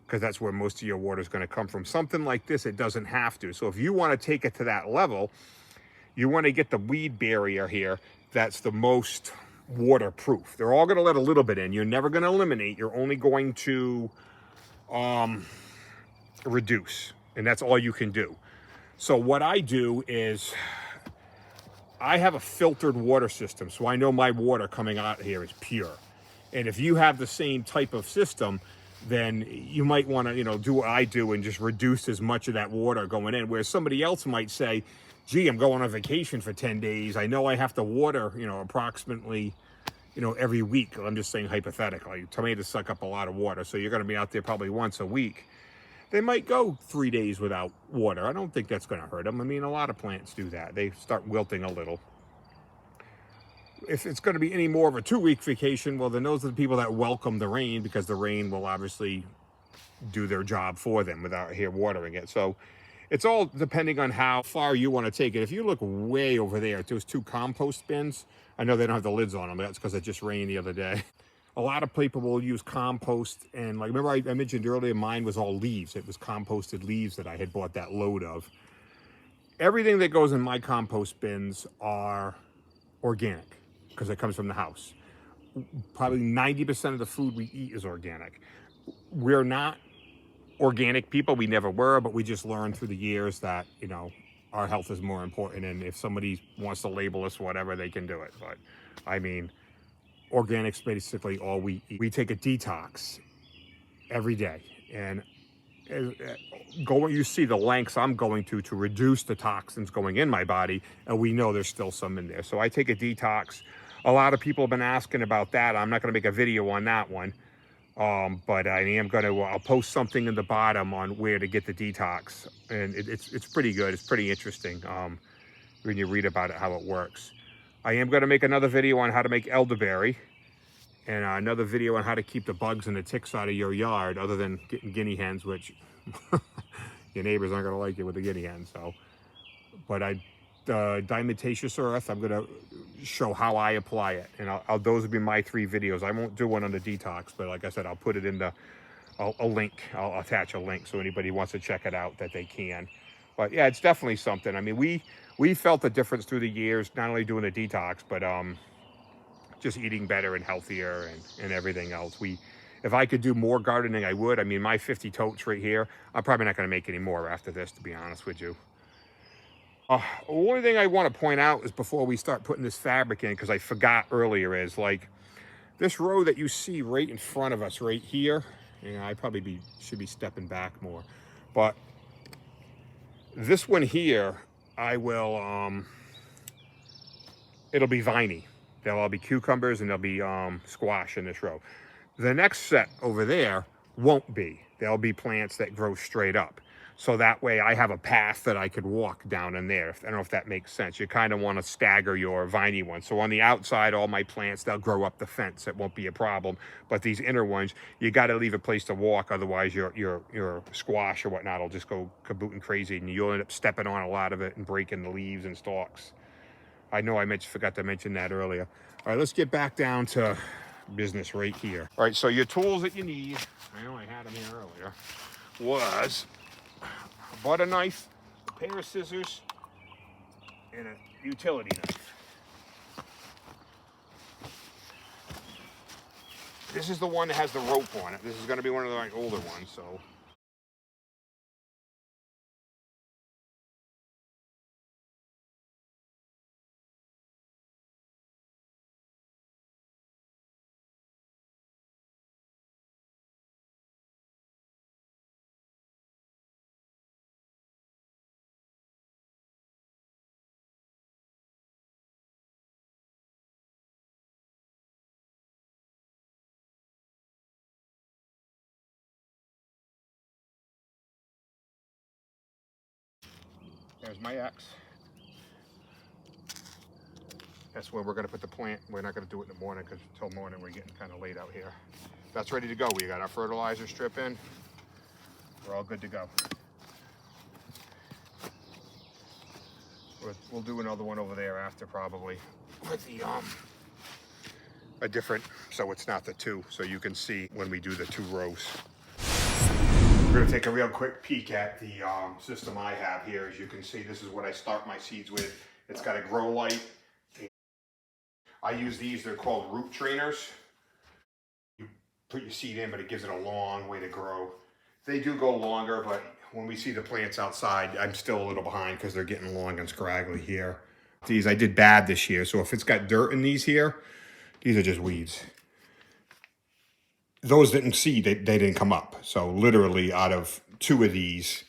because that's where most of your water is going to come from. Something like this, it doesn't have to. So if you want to take it to that level, you want to get the weed barrier here that's the most waterproof. They're all going to let a little bit in. You're never going to eliminate. You're only going to reduce, and that's all you can do. So what I do is I have a filtered water system, so I know my water coming out here is pure. And if you have the same type of system, then you might want to, do what I do and just reduce as much of that water going in. Whereas somebody else might say, gee, I'm going on vacation for 10 days. I know I have to water, approximately, every week. I'm just saying hypothetically. Tomatoes suck up a lot of water, so you're going to be out there probably once a week. They might go 3 days without water. I don't think that's going to hurt them. I mean, a lot of plants do that. They start wilting a little. If it's going to be any more of a 2-week vacation, well, then those are the people that welcome the rain, because the rain will obviously do their job for them without here watering it. So it's all depending on how far you want to take it. If you look way over there, those 2 compost bins, I know they don't have the lids on them. That's because it just rained the other day. A lot of people will use compost, and like, remember I mentioned earlier, mine was all leaves. It was composted leaves that I had bought that load of. everything that goes in my compost bins are organic because it comes from the house. Probably 90% of the food we eat is organic. We're not organic people. We never were, but we just learned through the years that, you know, our health is more important. And if somebody wants to label us whatever, they can do it. But I mean, organic's basically all we eat. We take a detox every day. And you see the lengths I'm going to reduce the toxins going in my body, and we know there's still some in there. So I take a detox. A lot of people have been asking about that. I'm not going to make a video on that one, but I am going to. I'll post something in the bottom on where to get the detox, and it's pretty good. It's pretty interesting when you read about it, how it works. I am going to make another video on how to make elderberry, and another video on how to keep the bugs and the ticks out of your yard, other than getting guinea hens, which your neighbors aren't going to like it with the guinea hens. So, but diatomaceous earth, I'm going to show how I apply it, and those will be my 3 videos. I won't do one on the detox, but like I said, I'll put it in a link. I'll attach a link so anybody wants to check it out that they can. But yeah, it's definitely something. I mean, we felt the difference through the years, not only doing the detox, but just eating better and healthier and everything else. If I could do more gardening, I would. I mean, my 50 totes right here, I'm probably not going to make any more after this, to be honest with you. One thing I want to point out is before we start putting this fabric in, because I forgot earlier, is like this row that you see right in front of us right here. You know, I probably should be stepping back more, but this one here, I will, it'll be viney. There'll all be cucumbers and there'll be squash in this row. The next set over there won't be. There'll be plants that grow straight up. So that way I have a path that I could walk down in there. I don't know if that makes sense. You kind of want to stagger your viney ones. So on the outside, all my plants, they'll grow up the fence. It won't be a problem. But these inner ones, you got to leave a place to walk. Otherwise, your squash or whatnot will just go kabooting crazy. And you'll end up stepping on a lot of it and breaking the leaves and stalks. I know I forgot to mention that earlier. All right, let's get back down to business right here. All right, so your tools that you need, I know I had them here earlier, was a butter knife, a pair of scissors, and a utility knife. This is the one that has the rope on it. This is going to be one of the older ones, so. There's my axe. That's where we're going to put the plant. We're not going to do it in the morning because until morning we're getting kind of late out here. That's ready to go. We got our fertilizer strip in. We're all good to go. We'll do another one over there after probably with the a different, so it's not the 2, so you can see when we do the 2 rows. We're going to take a real quick peek at the system I have here. As you can see, this is what I start my seeds with. It's got a grow light. I use these, they're called root trainers. You put your seed in, but it gives it a long way to grow. They do go longer, but when we see the plants outside, I'm still a little behind because they're getting long and scraggly here. These, I did bad this year, so if it's got dirt in these here, these are just weeds. Those didn't see, they didn't come up. So literally out of 2 of these,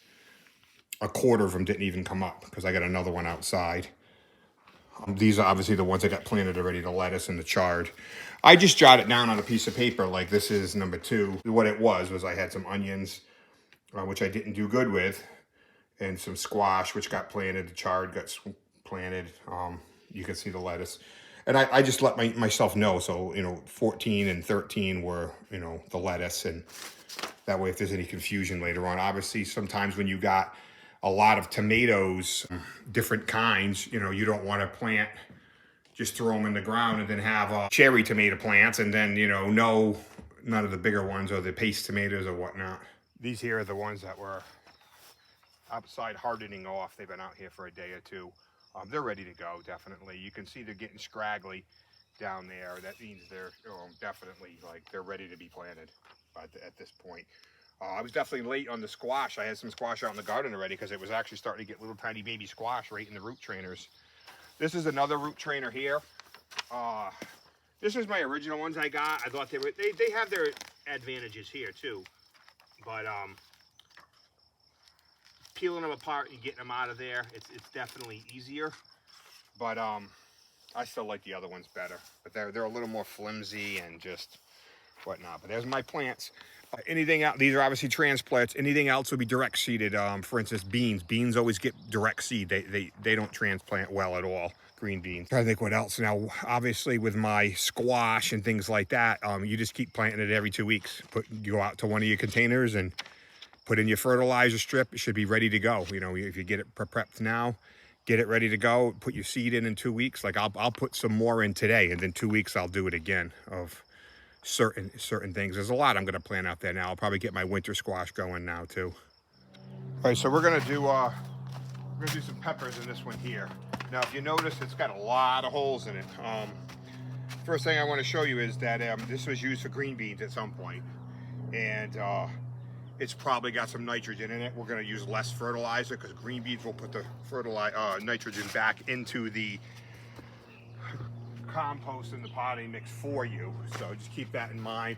a quarter of them didn't even come up because I got another one outside. These are obviously the ones that got planted already, the lettuce and the chard. I just jotted it down on a piece of paper like this is number 2. What it was I had some onions, which I didn't do good with, and some squash, which got planted. The chard got planted. You can see the lettuce. And I just let myself know. So, 14 and 13 were, the lettuce. And that way, if there's any confusion later on, obviously, sometimes when you got a lot of tomatoes, different kinds, you don't want to plant, just throw them in the ground and then have cherry tomato plants and then, none of the bigger ones or the paste tomatoes or whatnot. These here are the ones that were outside hardening off. They've been out here for a day or two. They're ready to go, definitely. You can see they're getting scraggly down there. That means they're definitely like they're ready to be planted at this point. I was definitely late on the squash. I had some squash out in the garden already because it was actually starting to get little tiny baby squash right in the root trainers. This is another root trainer here. This is my original ones I got. I thought they have their advantages here too, but peeling them apart and getting them out of there, it's definitely easier. But I still like the other ones better. But they're a little more flimsy and just whatnot. But there's my plants. Anything else? These are obviously transplants. Anything else would be direct seeded. For instance, beans. Beans always get direct seed. They don't transplant well at all. Green beans. I think what else? Now, obviously, with my squash and things like that, you just keep planting it every 2 weeks. You go out to one of your containers and put in your fertilizer strip. It should be ready to go. You know, if you get it prepped now, get it ready to go. Put your seed in 2 weeks. Like I'll put some more in today, and then 2 weeks I'll do it again of certain things. There's a lot I'm going to plant out there now. I'll probably get my winter squash going now too. All right, so we're going to do some peppers in this one here. Now, if you notice, it's got a lot of holes in it. First thing I want to show you is that this was used for green beans at some point, and it's probably got some nitrogen in it. We're going to use less fertilizer because green beans will put the nitrogen back into the compost and the potting mix for you. So just keep that in mind.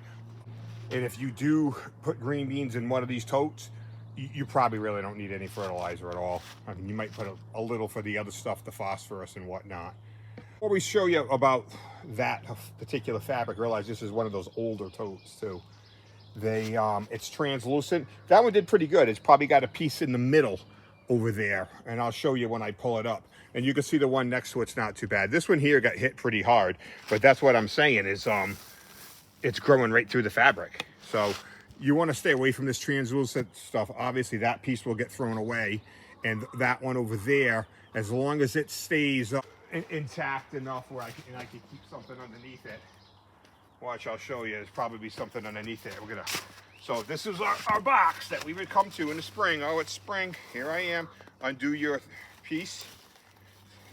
And if you do put green beans in one of these totes, you probably really don't need any fertilizer at all. I mean, you might put a little for the other stuff, the phosphorus and whatnot. Before we show you about that particular fabric, realize this is one of those older totes too. It's translucent. That one did pretty good. It's probably got a piece in the middle over there, and I'll show you when I pull it up. And you can see the one next to it's not too bad. This one here got hit pretty hard, but that's what I'm saying is it's growing right through the fabric. So you want to stay away from this translucent stuff. Obviously that piece will get thrown away, and that one over there, as long as it stays intact enough where I can keep something underneath it. Watch, I'll show you. There's probably something underneath it. So this is our box that we would come to in the spring. Oh, it's spring. Here I am. Undo your piece.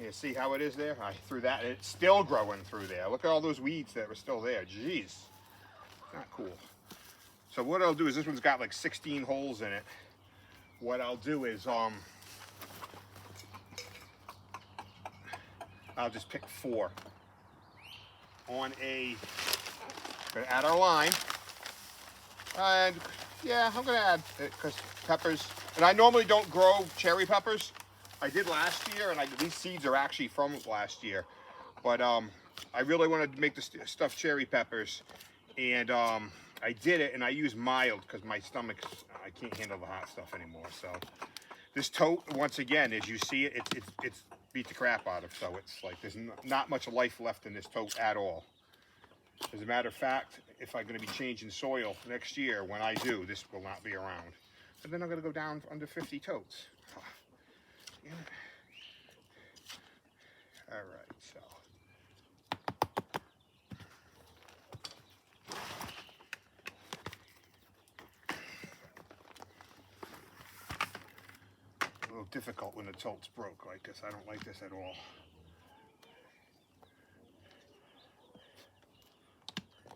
You see how it is there? I threw that. It's still growing through there. Look at all those weeds that were still there. Jeez. Not cool. So what I'll do is, this one's got like 16 holes in it. What I'll do is I'll just pick 4 on gonna add our line. And yeah, I'm gonna add it because peppers, and I normally don't grow cherry peppers. I did last year, and these seeds are actually from last year. But I really wanted to make the stuffed cherry peppers, and I did it, and I used mild because my stomach, I can't handle the hot stuff anymore. So this tote, once again, as you see it, it's beat the crap out of. So it's like there's not much life left in this tote at all. As a matter of fact, if I'm going to be changing soil next year, when I do, this will not be around. But then I'm going to go down under 50 totes. Yeah. All right, so. A little difficult when the totes broke like this. I don't like this at all.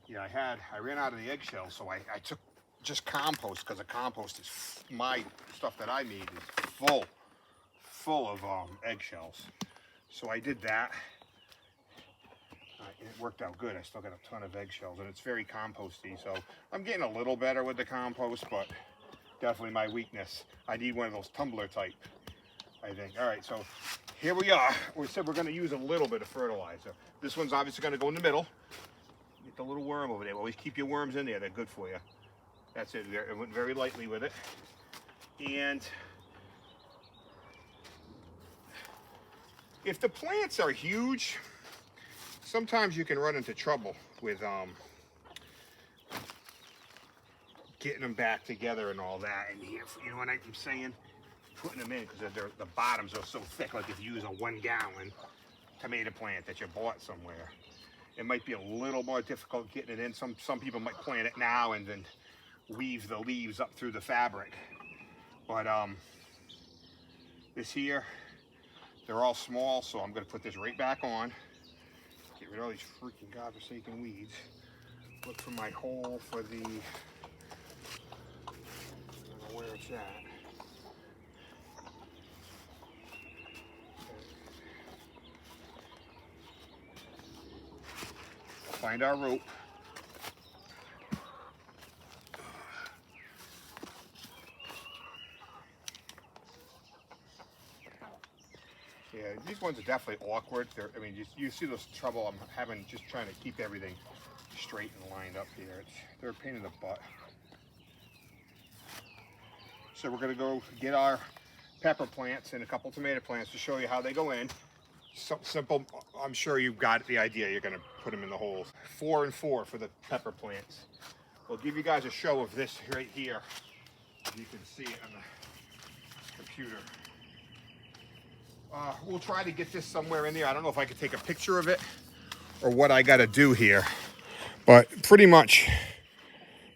Yeah, I ran out of the eggshells, so I took just compost, because the compost is, my stuff that I made is full of eggshells. So I did that. It worked out good. I still got a ton of eggshells, and it's very composty, so I'm getting a little better with the compost, but definitely my weakness. I need one of those tumbler type, I think. All right, so here we are. We said we're going to use a little bit of fertilizer. This one's obviously going to go in the middle. Get the little worm over there. Always keep your worms in there. They're good for you. That's it. It went very lightly with it. And if the plants are huge, sometimes you can run into trouble with getting them back together and all that. And here, you know what I'm saying? Putting them in, because the bottoms are so thick. Like if you use a 1 gallon tomato plant that you bought somewhere, it might be a little more difficult getting it in. Some people might plant it now and then weave the leaves up through the fabric. But This here, they're all small, so I'm gonna put this right back on. Get rid of all these freaking godforsaken weeds. Look for my hole for the, I don't know where it's at. Find our rope. Yeah, these ones are definitely awkward. I mean, you see this trouble I'm having just trying to keep everything straight and lined up here. They're a pain in the butt. So we're gonna go get our pepper plants and a couple tomato plants to show you how they go in. So simple. I'm sure you've got the idea. You're gonna put them in the holes. 4 and 4 for the pepper plants. We'll give you guys a show of this right here. You can see it on the computer. We'll try to get this somewhere in there. I don't know if I can take a picture of it or what I got to do here, but pretty much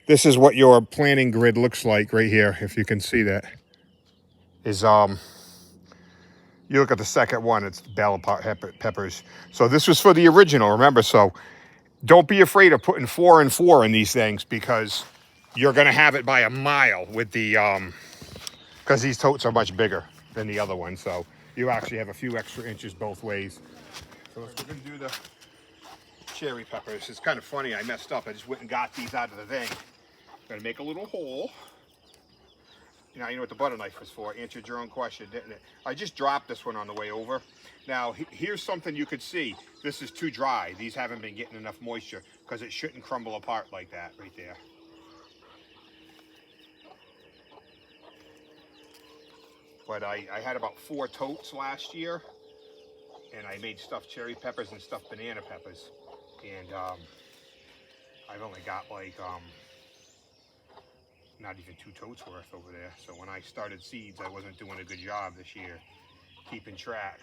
this is what your planting grid looks like right here. If you can see that, is you look at the second one, it's bell peppers. So this was for the original, remember? So don't be afraid of putting 4 and 4 in these things, because you're gonna have it by a mile with the because these totes are much bigger than the other one. So you actually have a few extra inches both ways. So we're gonna do the cherry peppers. It's kind of funny, I messed up. I just went and got these out of the thing. I'm gonna make a little hole. Now you know what the butter knife was for. Answered your own question, didn't it? I just dropped this one on the way over. Now here's something you could see. This is too dry. These haven't been getting enough moisture, because it shouldn't crumble apart like that right there. But I had about 4 totes last year, and I made stuffed cherry peppers and stuffed banana peppers. And I've only got like not even 2 totes worth over there. So when I started seeds, I wasn't doing a good job this year keeping track.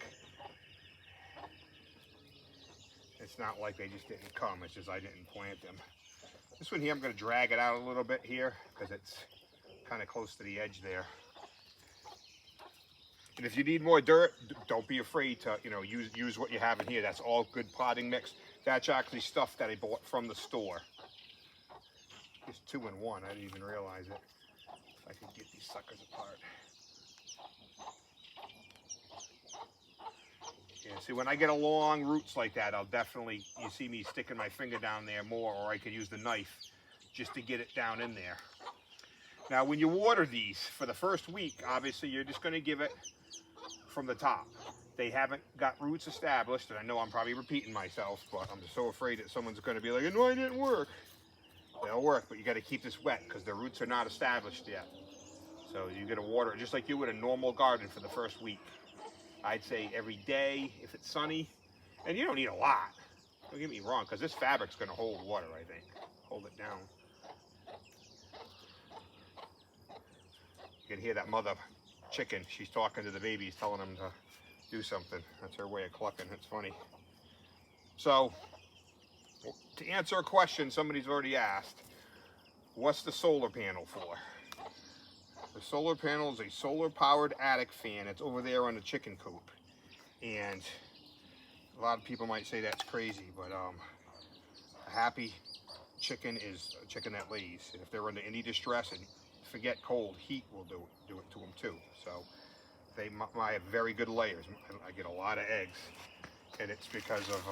It's not like they just didn't come, it's just I didn't plant them. This one here, I'm going to drag it out a little bit here because it's kind of close to the edge there. And if you need more dirt, don't be afraid to, you know, use what you have in here. That's all good potting mix. That's actually stuff that I bought from the store. It's 2 in 1. I didn't even realize it. If I could get these suckers apart. Yeah, see, when I get long roots like that, I'll definitely, you see me sticking my finger down there more, or I could use the knife just to get it down in there. Now, when you water these for the first week, obviously you're just going to give it from the top. They haven't got roots established, and I know I'm probably repeating myself, but I'm just so afraid that someone's going to be like, no, it didn't work. They'll work, but you got to keep this wet because the roots are not established yet. So you got to water it just like you would a normal garden for the first week. I'd say every day if it's sunny, and you don't need a lot. Don't get me wrong, because this fabric's going to hold water, I think. Hold it down. You can hear that mother chicken. She's talking to the babies, telling them to do something. That's her way of clucking. It's funny. So, to answer a question somebody's already asked, what's the solar panel for? The solar panel is a solar-powered attic fan. It's over there on the chicken coop. And a lot of people might say that's crazy, but a happy chicken is a chicken that lays. And if they're under any distress, and forget cold, heat will do it to them too. So they have very good layers. I get a lot of eggs, and it's because of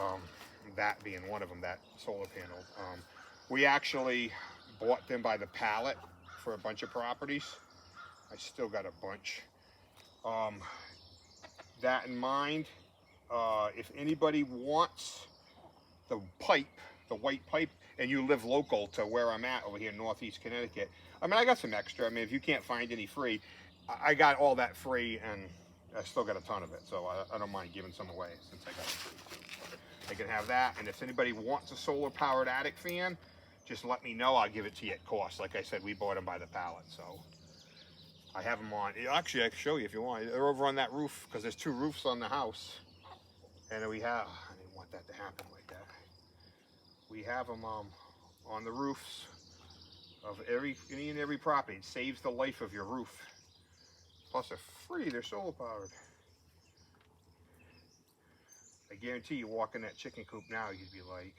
that being one of them, that solar panel. We actually bought them by the pallet for a bunch of properties. I still got a bunch. That in mind, if anybody wants the pipe, the white pipe, and you live local to where I'm at over here in Northeast Connecticut, I mean, I got some extra. I mean, if you can't find any free, I got all that free, and I still got a ton of it, so I don't mind giving some away since I got it free too. I can have that, and if anybody wants a solar-powered attic fan, just let me know. I'll give it to you at cost. Like I said, we bought them by the pallet, so I have them on. Actually, I can show you if you want. They're over on that roof, because there's 2 roofs on the house, and we have, I didn't want that to happen like that. We have them on the roofs of any and every property. It saves the life of your roof. Plus, they're free. They're solar powered. I guarantee you walk in that chicken coop now, you'd be like,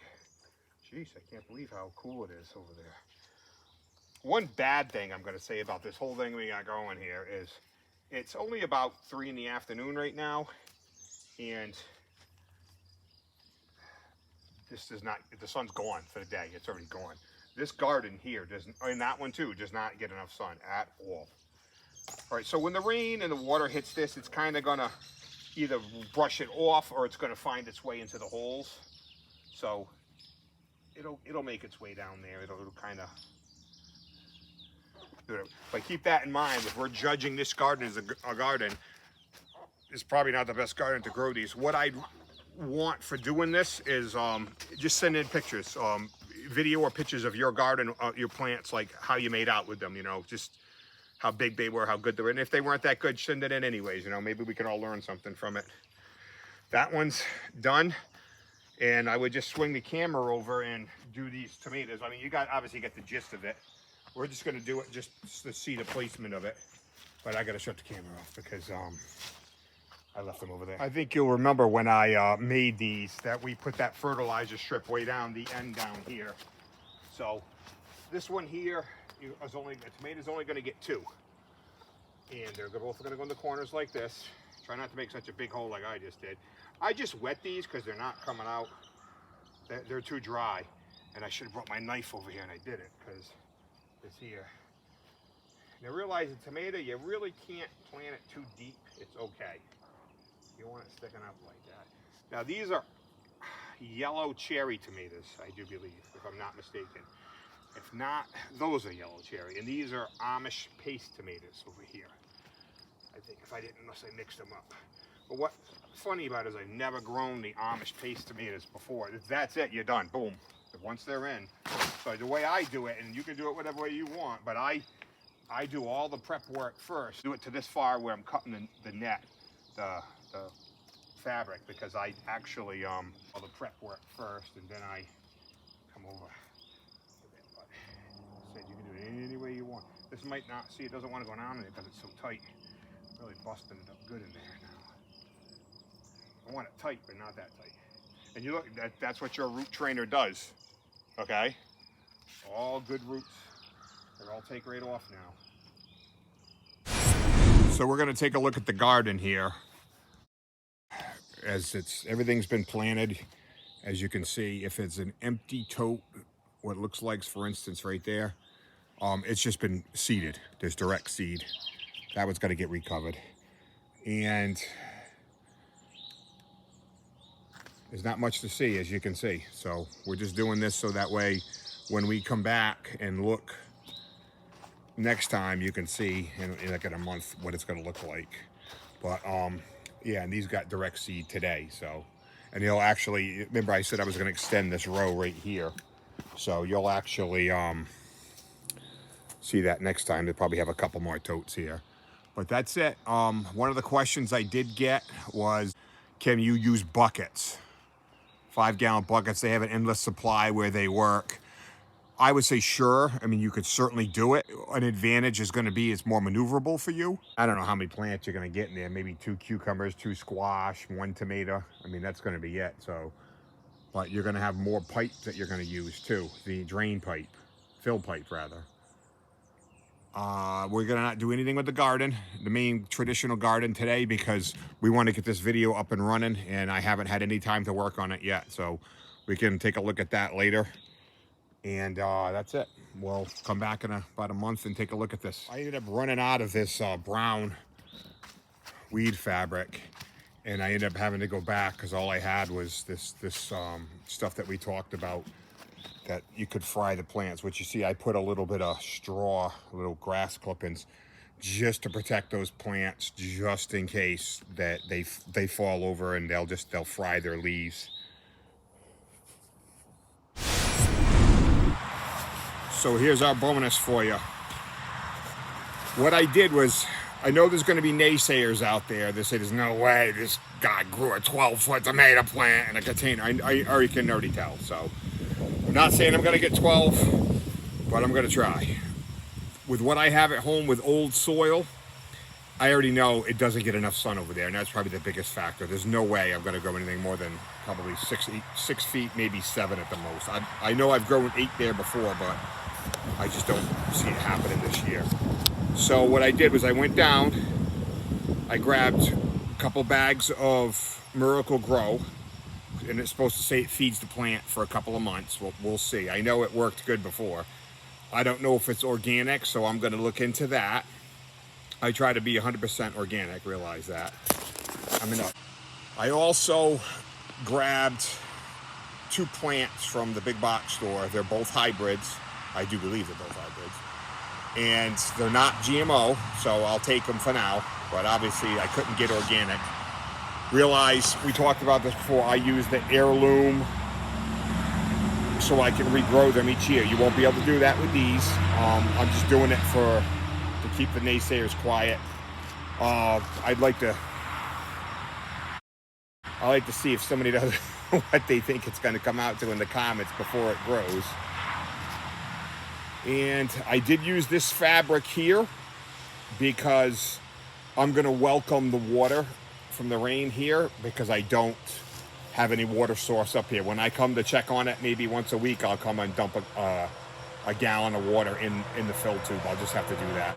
geez, I can't believe how cool it is over there. One bad thing I'm going to say about this whole thing we got going here is it's only about 3 in the afternoon right now, and this does not, the sun's gone for the day. It's already gone. This garden here doesn't, and that one too, does not get enough sun at all. All right, so when the rain and the water hits this, it's kind of going to either brush it off or it's going to find its way into the holes. So it'll make its way down there. It'll kind of, but keep that in mind. If we're judging this garden as a garden, it's probably not the best garden to grow these. What I want for doing this is just send in pictures, video or pictures of your garden, your plants, like how you made out with them, you know, just how big they were, how good they were. And if they weren't that good, send it in anyways, you know, maybe we can all learn something from it. That one's done. And I would just swing the camera over and do these tomatoes. I mean, you obviously get the gist of it. We're just going to do it just to see the placement of it. But I got to shut the camera off because I left them over there. I think you'll remember when I made these that we put that fertilizer strip way down the end down here. So this one here is only, the tomato's only going to get 2. And they're both going to go in the corners like this. Try not to make such a big hole like I just did. I just wet these because they're not coming out. They're too dry. And I should have brought my knife over here, and I didn't because it's here. Now realize the tomato, you really can't plant it too deep. It's okay. You want it sticking up like that. Now these are yellow cherry tomatoes, I do believe, if I'm not mistaken. If not, those are yellow cherry. And these are Amish paste tomatoes over here. I think if I didn't, unless I mixed them up. But what's funny about it is I've never grown the Amish paste tomatoes before. That's it, you're done, boom. Once they're in. So the way I do it, and you can do it whatever way you want, but I do all the prep work first. Do it to this far where I'm cutting the net, the fabric, because I actually all the prep work first, and then I come over. But I said you can do it any way you want. This might not, see, it doesn't want to go down in it because it's so tight. Really busting it up good in there now. I want it tight, but not that tight. And you look, that's what your root trainer does. Okay? All good roots. They'll all take right off now. So we're going to take a look at the garden here. As everything's been planted, as you can see, if it's an empty tote, what it looks like, for instance, right there, it's just been seeded. There's direct seed. That one's got to get recovered. And there's not much to see, as you can see. So we're just doing this so that way when we come back and look next time, you can see in like in a month what it's going to look like. But yeah, and these got direct seed today. So, and you'll actually, remember I said I was going to extend this row right here. So you'll actually see that next time. They'll probably have a couple more totes here. But that's it. One of the questions I did get was, can you use buckets? 5-gallon buckets. They have an endless supply where they work. I would say sure. I mean, you could certainly do it. An advantage is going to be it's more maneuverable for you. I don't know how many plants you're going to get in there. Maybe 2 cucumbers, 2 squash, 1 tomato. I mean, that's going to be it. So, but you're going to have more pipes that you're going to use too. The drain pipe, fill pipe rather. We're going to not do anything with the garden, the main traditional garden today, because we want to get this video up and running, and I haven't had any time to work on it yet. So we can take a look at that later. And that's it. We'll come back in about a month and take a look at this. I ended up running out of this brown weed fabric, and I ended up having to go back because all I had was this stuff that we talked about that you could fry the plants, which you see I put a little bit of straw, little grass clippings, just to protect those plants, just in case that they fall over and they'll fry their leaves. So here's our bonus for you. What I did was, I know there's going to be naysayers out there that say there's no way this guy grew a 12-foot tomato plant in a container. I can already tell. So I'm not saying I'm going to get 12, but I'm going to try. With what I have at home with old soil I already know it doesn't get enough sun over there, and that's probably the biggest factor. There's no way I'm going to grow anything more than probably 6 feet, maybe 7 at the most. I know I've grown 8 there before, but I just don't see it happening this year. So what I did was I went down, I grabbed a couple bags of Miracle Grow, and it's supposed to say it feeds the plant for a couple of months. We'll see. I know it worked good before. I don't know if it's organic, so I'm going to look into that. I try to be 100% organic, realize that. I also grabbed 2 plants from the big box store. They're both hybrids. I do believe they're both hybrids. And they're not GMO, so I'll take them for now. But obviously, I couldn't get organic. Realize, we talked about this before, I use the heirloom so I can regrow them each year. You won't be able to do that with these. I'm just doing it to keep the naysayers quiet. I'd like to see if somebody does what they think it's going to come out to in the comments before it grows. And I did use this fabric here because I'm going to welcome the water from the rain here, because I don't have any water source up here. When I come to check on it, maybe once a week, I'll come and dump a gallon of water in the fill tube. I'll just have to do that.